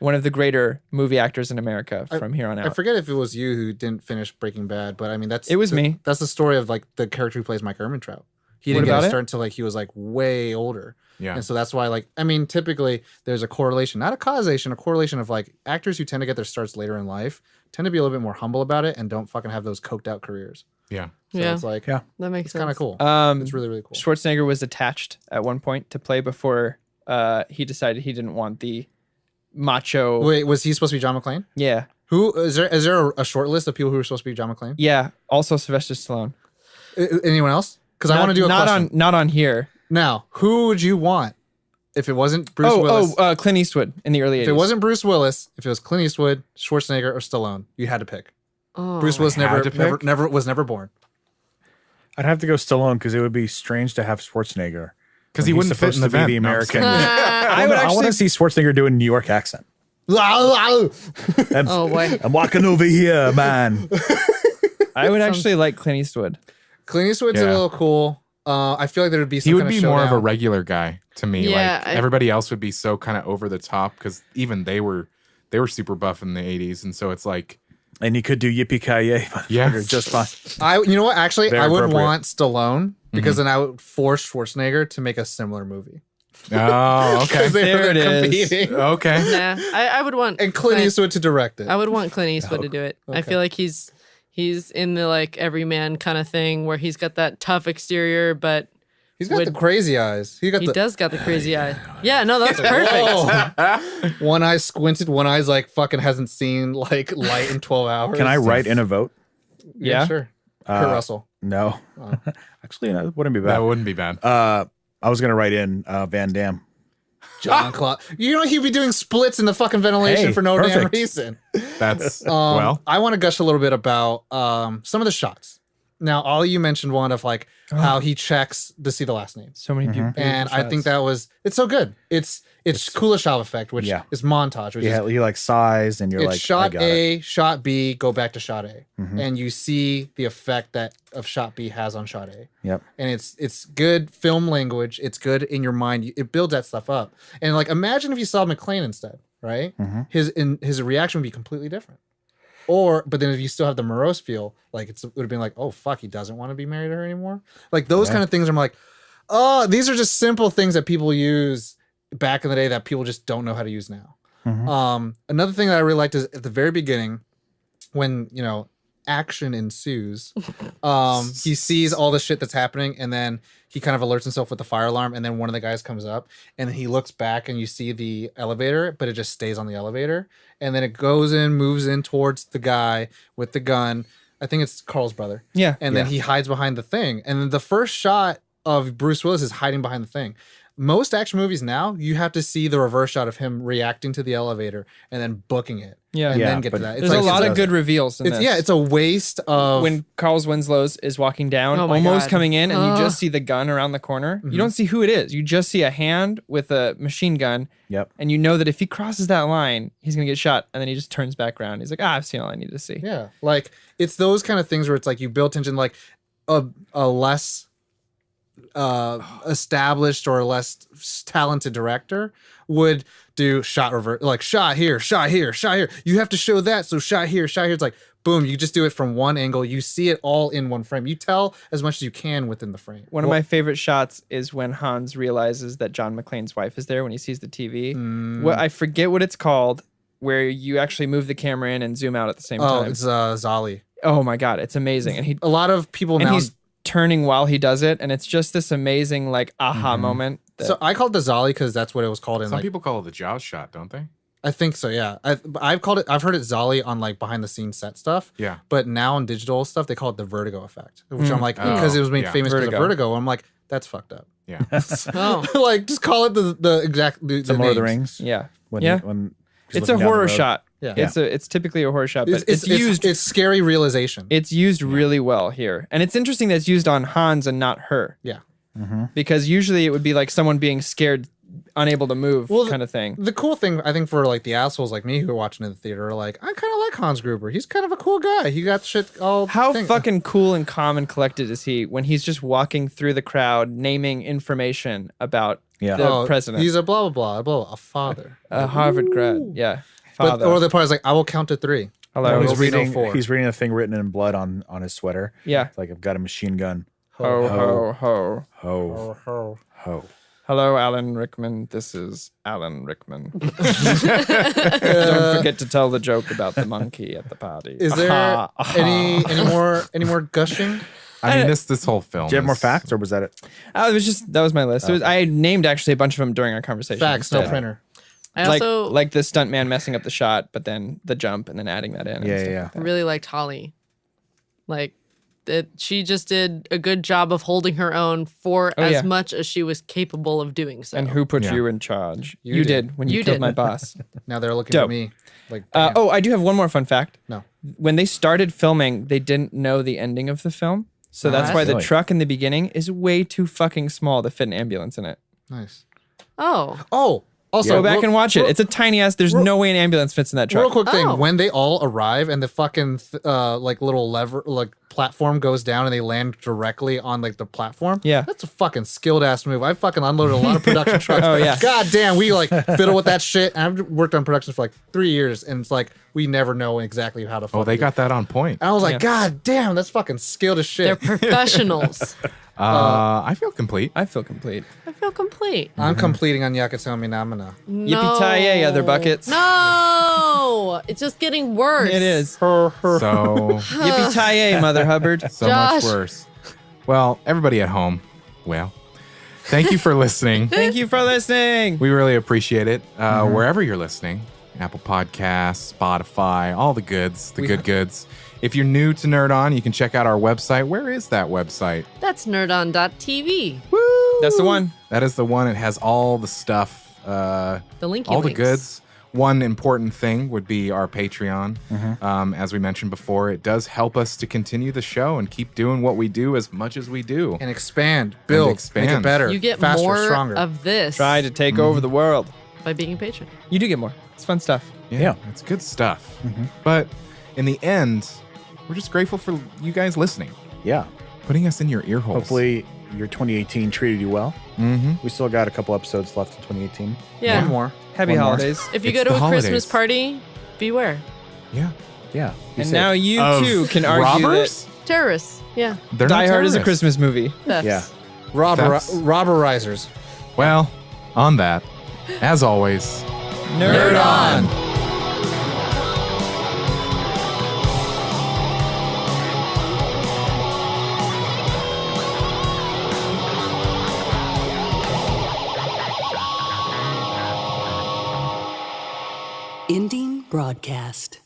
one of the greater movie actors in America from here on out. I forget if it was you who didn't finish Breaking Bad, but I mean It was me. That's the story of like the character who plays Mike Ehrmantraut. He What didn't get about a it? start until like he was like way older. Yeah. And so that's why like I mean typically there's a correlation, not a causation, a correlation of like actors who tend to get their starts later in life tend to be a little bit more humble about it and don't fucking have those coked out careers. Yeah. So Yeah. it's like Yeah. That makes it's sense. kind of cool. It's really, really cool. Schwarzenegger was attached at one point to play before he decided he didn't want the macho. Wait, was he supposed to be John McClane? Yeah. Who is there a short list of people who were supposed to be John McClane? Yeah. Also Sylvester Stallone. Anyone else? Because I want to do a not question. not on here. Now, who would you want if it wasn't Bruce Willis? Clint Eastwood in the early 80s. If it wasn't Bruce Willis, if it was Clint Eastwood, Schwarzenegger, or Stallone, you had to pick. Oh. Bruce Willis I had to pick? never was never born. I'd have to go Stallone because it would be strange to have Schwarzenegger. Because when he he's wouldn't fit in supposed the to be vent. the No, I'm just American. kidding. I would I want actually to see Schwarzenegger do a New York accent. Oh boy. I'm walking over here, man. I would actually like Clint Eastwood. Clint Eastwood's a Yeah. little cool. I feel like there would be some He would kind be of more of a showdown. regular guy to me. Yeah, Like everybody else would be so kind of over the top because even they were super buff in the 80s, and so it's like And you could do Yippee Ki Yay, Yeah. motherfucker, just fine. You know what? Actually, Very I would appropriate. want Stallone because then I would force Schwarzenegger to make a similar movie. oh okay 'Cause There it is. competing. okay Nah, I would want And Clint Eastwood to direct it. I would want Clint Eastwood to do it. I feel like he's He's in the like everyman kind of thing where he's got that tough exterior, but He's got the crazy eyes. he does got the crazy eye. Yeah, no, that's perfect. One eye squinted, one eye's like fucking hasn't seen like light in 12 hours. Can I write in a vote? Yeah. Sure. Kurt Russell. No. Actually, no, it wouldn't be bad. That wouldn't be bad. I was going to write in Van Damme. John Claude. You know he'd be doing splits in the fucking ventilation Hey, for no damn perfect. reason. That's well. I want to gush a little bit about some of the shots. Now, Ollie, you mentioned one of like how he checks to see the last name. So many beautiful And I think shots. it's so good. It's Kuleshov effect, which is montage, which is Yeah, he like sighs and you're it's like, shot I got A, it. shot B, go back to shot A, and you see the effect that of shot B has on shot A. Yep. And it's good film language. It's good in your mind. It builds that stuff up. And like, imagine if you saw McClane instead, right? His reaction would be completely different. But then if you still have the morose feel, like it would have been like, oh fuck, he doesn't want to be married to her anymore. Like those kind of things. I'm like, oh, these are just simple things that people use back in the day that people just don't know how to use now. Another thing that I really liked is at the very beginning, when action ensues, he sees all the shit that's happening, and then he kind of alerts himself with the fire alarm, and then one of the guys comes up, and then he looks back, and you see the elevator, but it just stays on the elevator, and then it goes in, moves in towards the guy with the gun. I think it's Carl's brother. Yeah. And then he hides behind the thing, and then the first shot of Bruce Willis is hiding behind the thing. Most action movies now, you have to see the reverse shot of him reacting to the elevator and then booking it. Yeah. And Yeah, then get to but that. There's a lot of good reveals in It's this. yeah, it's a waste of when Carl's Winslow's is walking down, Oh my almost God. coming in, and you just see the gun around the corner. You don't see who it is. You just see a hand with a machine gun, Yep. and you know that if he crosses that line, he's gonna get shot. And then he just turns back around. He's like, I've seen all I need to see. yeah, like it's those kind of things where it's like you build tension, like a less established or less talented director would do shot revert, like shot here, shot here, shot here. You have to show that, so shot here, shot here. It's like boom, you just do it from one angle. You see it all in one frame. You tell as much as you can within the frame. One of my favorite shots is when Hans realizes that John McClane's wife is there when he sees the TV. Well, I forget what it's called, where you actually move the camera in and zoom out at the same Oh, time. it's Zali. Oh my God, it's amazing. And A lot of people now. he's turning while he does it, and it's just this amazing like aha moment. that- So I call it the Zali because that's what it was called in. Some Like, people call it the Jaws shot, don't they? I think so. Yeah, I've called it. I've heard it Zali on like behind the scenes set stuff. Yeah. But now on digital stuff, they call it the Vertigo effect, which I'm like Oh, because it was made yeah. famous because of Vertigo. Vertigo. I'm like that's fucked up. Yeah. Oh, Like just call it the exact. The Some Lord of the names. Rings. yeah, When, yeah. when he's It's a looking down the horror road. shot. Yeah. It's typically a horror shot, but it's used. It's scary realization. It's used really well here, and it's interesting that it's used on Hans and not her, Yeah. because usually it would be like someone being scared, unable to move, Well, kind of thing. The cool thing, I think, for like the assholes like me who are watching in the theater, are like, I kind of like Hans Gruber. He's kind of a cool guy. He got shit all. How thing- fucking cool and calm and collected is he when he's just walking through the crowd, naming information about Yeah. the president, He's a blah blah blah blah. A father. a Harvard grad, yeah, But father. or the part is like, I will count to 3. Hello, He's He's reading- reading. 04. He's reading a thing written in blood on his sweater. yeah. Like I've got a machine gun. Ho ho ho. Ho ho. Hello, Alan Rickman. This is Alan Rickman. Don't forget to tell the joke about the monkey at the party. Is there Aha, aha. any more gushing? I mean, this whole film. Do you have more is- facts, or was that it? That was my list. It was, I named actually a bunch of them during our conversation. Facts, no instead. printer. I Like also like the stuntman messing up the shot, but then the jump and then adding that in. and Yeah, stuff yeah, like that. really liked Holly. Like that she just did a good job of holding her own for Oh, as yeah. much as she was capable of doing so. And who put Yeah. you in charge? You You did. did when you, You killed did. my boss. Now they're looking Dope. at me like. damn. Oh, I do have one more fun fact. No. When they started filming, they didn't know the ending of the film. So that's why the Really? truck in the beginning is way too fucking small to fit an ambulance in it. Nice. Oh, Oh, also Go back and watch it. It's a tiny ass. There's no way an ambulance fits in that truck. Real quick thing: Oh. when they all arrive and the fucking like little lever, like platform goes down and they land directly on like the platform. Yeah. That's a fucking skilled ass move. I fucking unloaded a lot of production trucks. Oh, yeah. God damn, we like fiddle with that shit. And I've worked on production for like 3 years, and it's like we never know exactly how to. Oh, they fucking- got that on point. And I was like, Yeah. God damn, that's fucking skilled as They're shit. professionals. I feel complete. I feel complete. I feel complete. I'm completing on Yakatomi Namina. Yippee-ki-yay, other buckets. No, it's just getting worse. It is. So Yippee-ki-yay, Mother Hubbard. so Josh. much worse. Well, everybody at home, well, thank you for listening. Thank you for listening. We really appreciate it. Wherever you're listening, Apple Podcasts, Spotify, all the goods, the good goods. If you're new to Nerd On, you can check out our website. Where is that website? That's nerdon.tv. That's the one. That is the one. It has all the stuff, The linky all the links. goods. One important thing would be our Patreon. As we mentioned before, it does help us to continue the show and keep doing what we do as much as we do. And expand, build, make expand. it better, You get faster, more stronger. of this Try to take over the world. by being a patron. You do get more. It's fun stuff. Yeah, it's good stuff. But in the end, we're just grateful for you guys listening, Yeah. putting us in your ear holes. Hopefully your 2018 treated you well. Mm-hmm. We still got a couple episodes left in 2018. Yeah. One more. Happy One more. holidays. If you It's go to the a Christmas holidays. party, beware. Yeah. Yeah. be And safe. now you Of too can argue robbers? Terrorists. Yeah. They're that not Die Hard is a terrorists. Christmas movie. Thefts. Yeah. Robberizers. Well, on that, as always, Nerd on. Ending broadcast.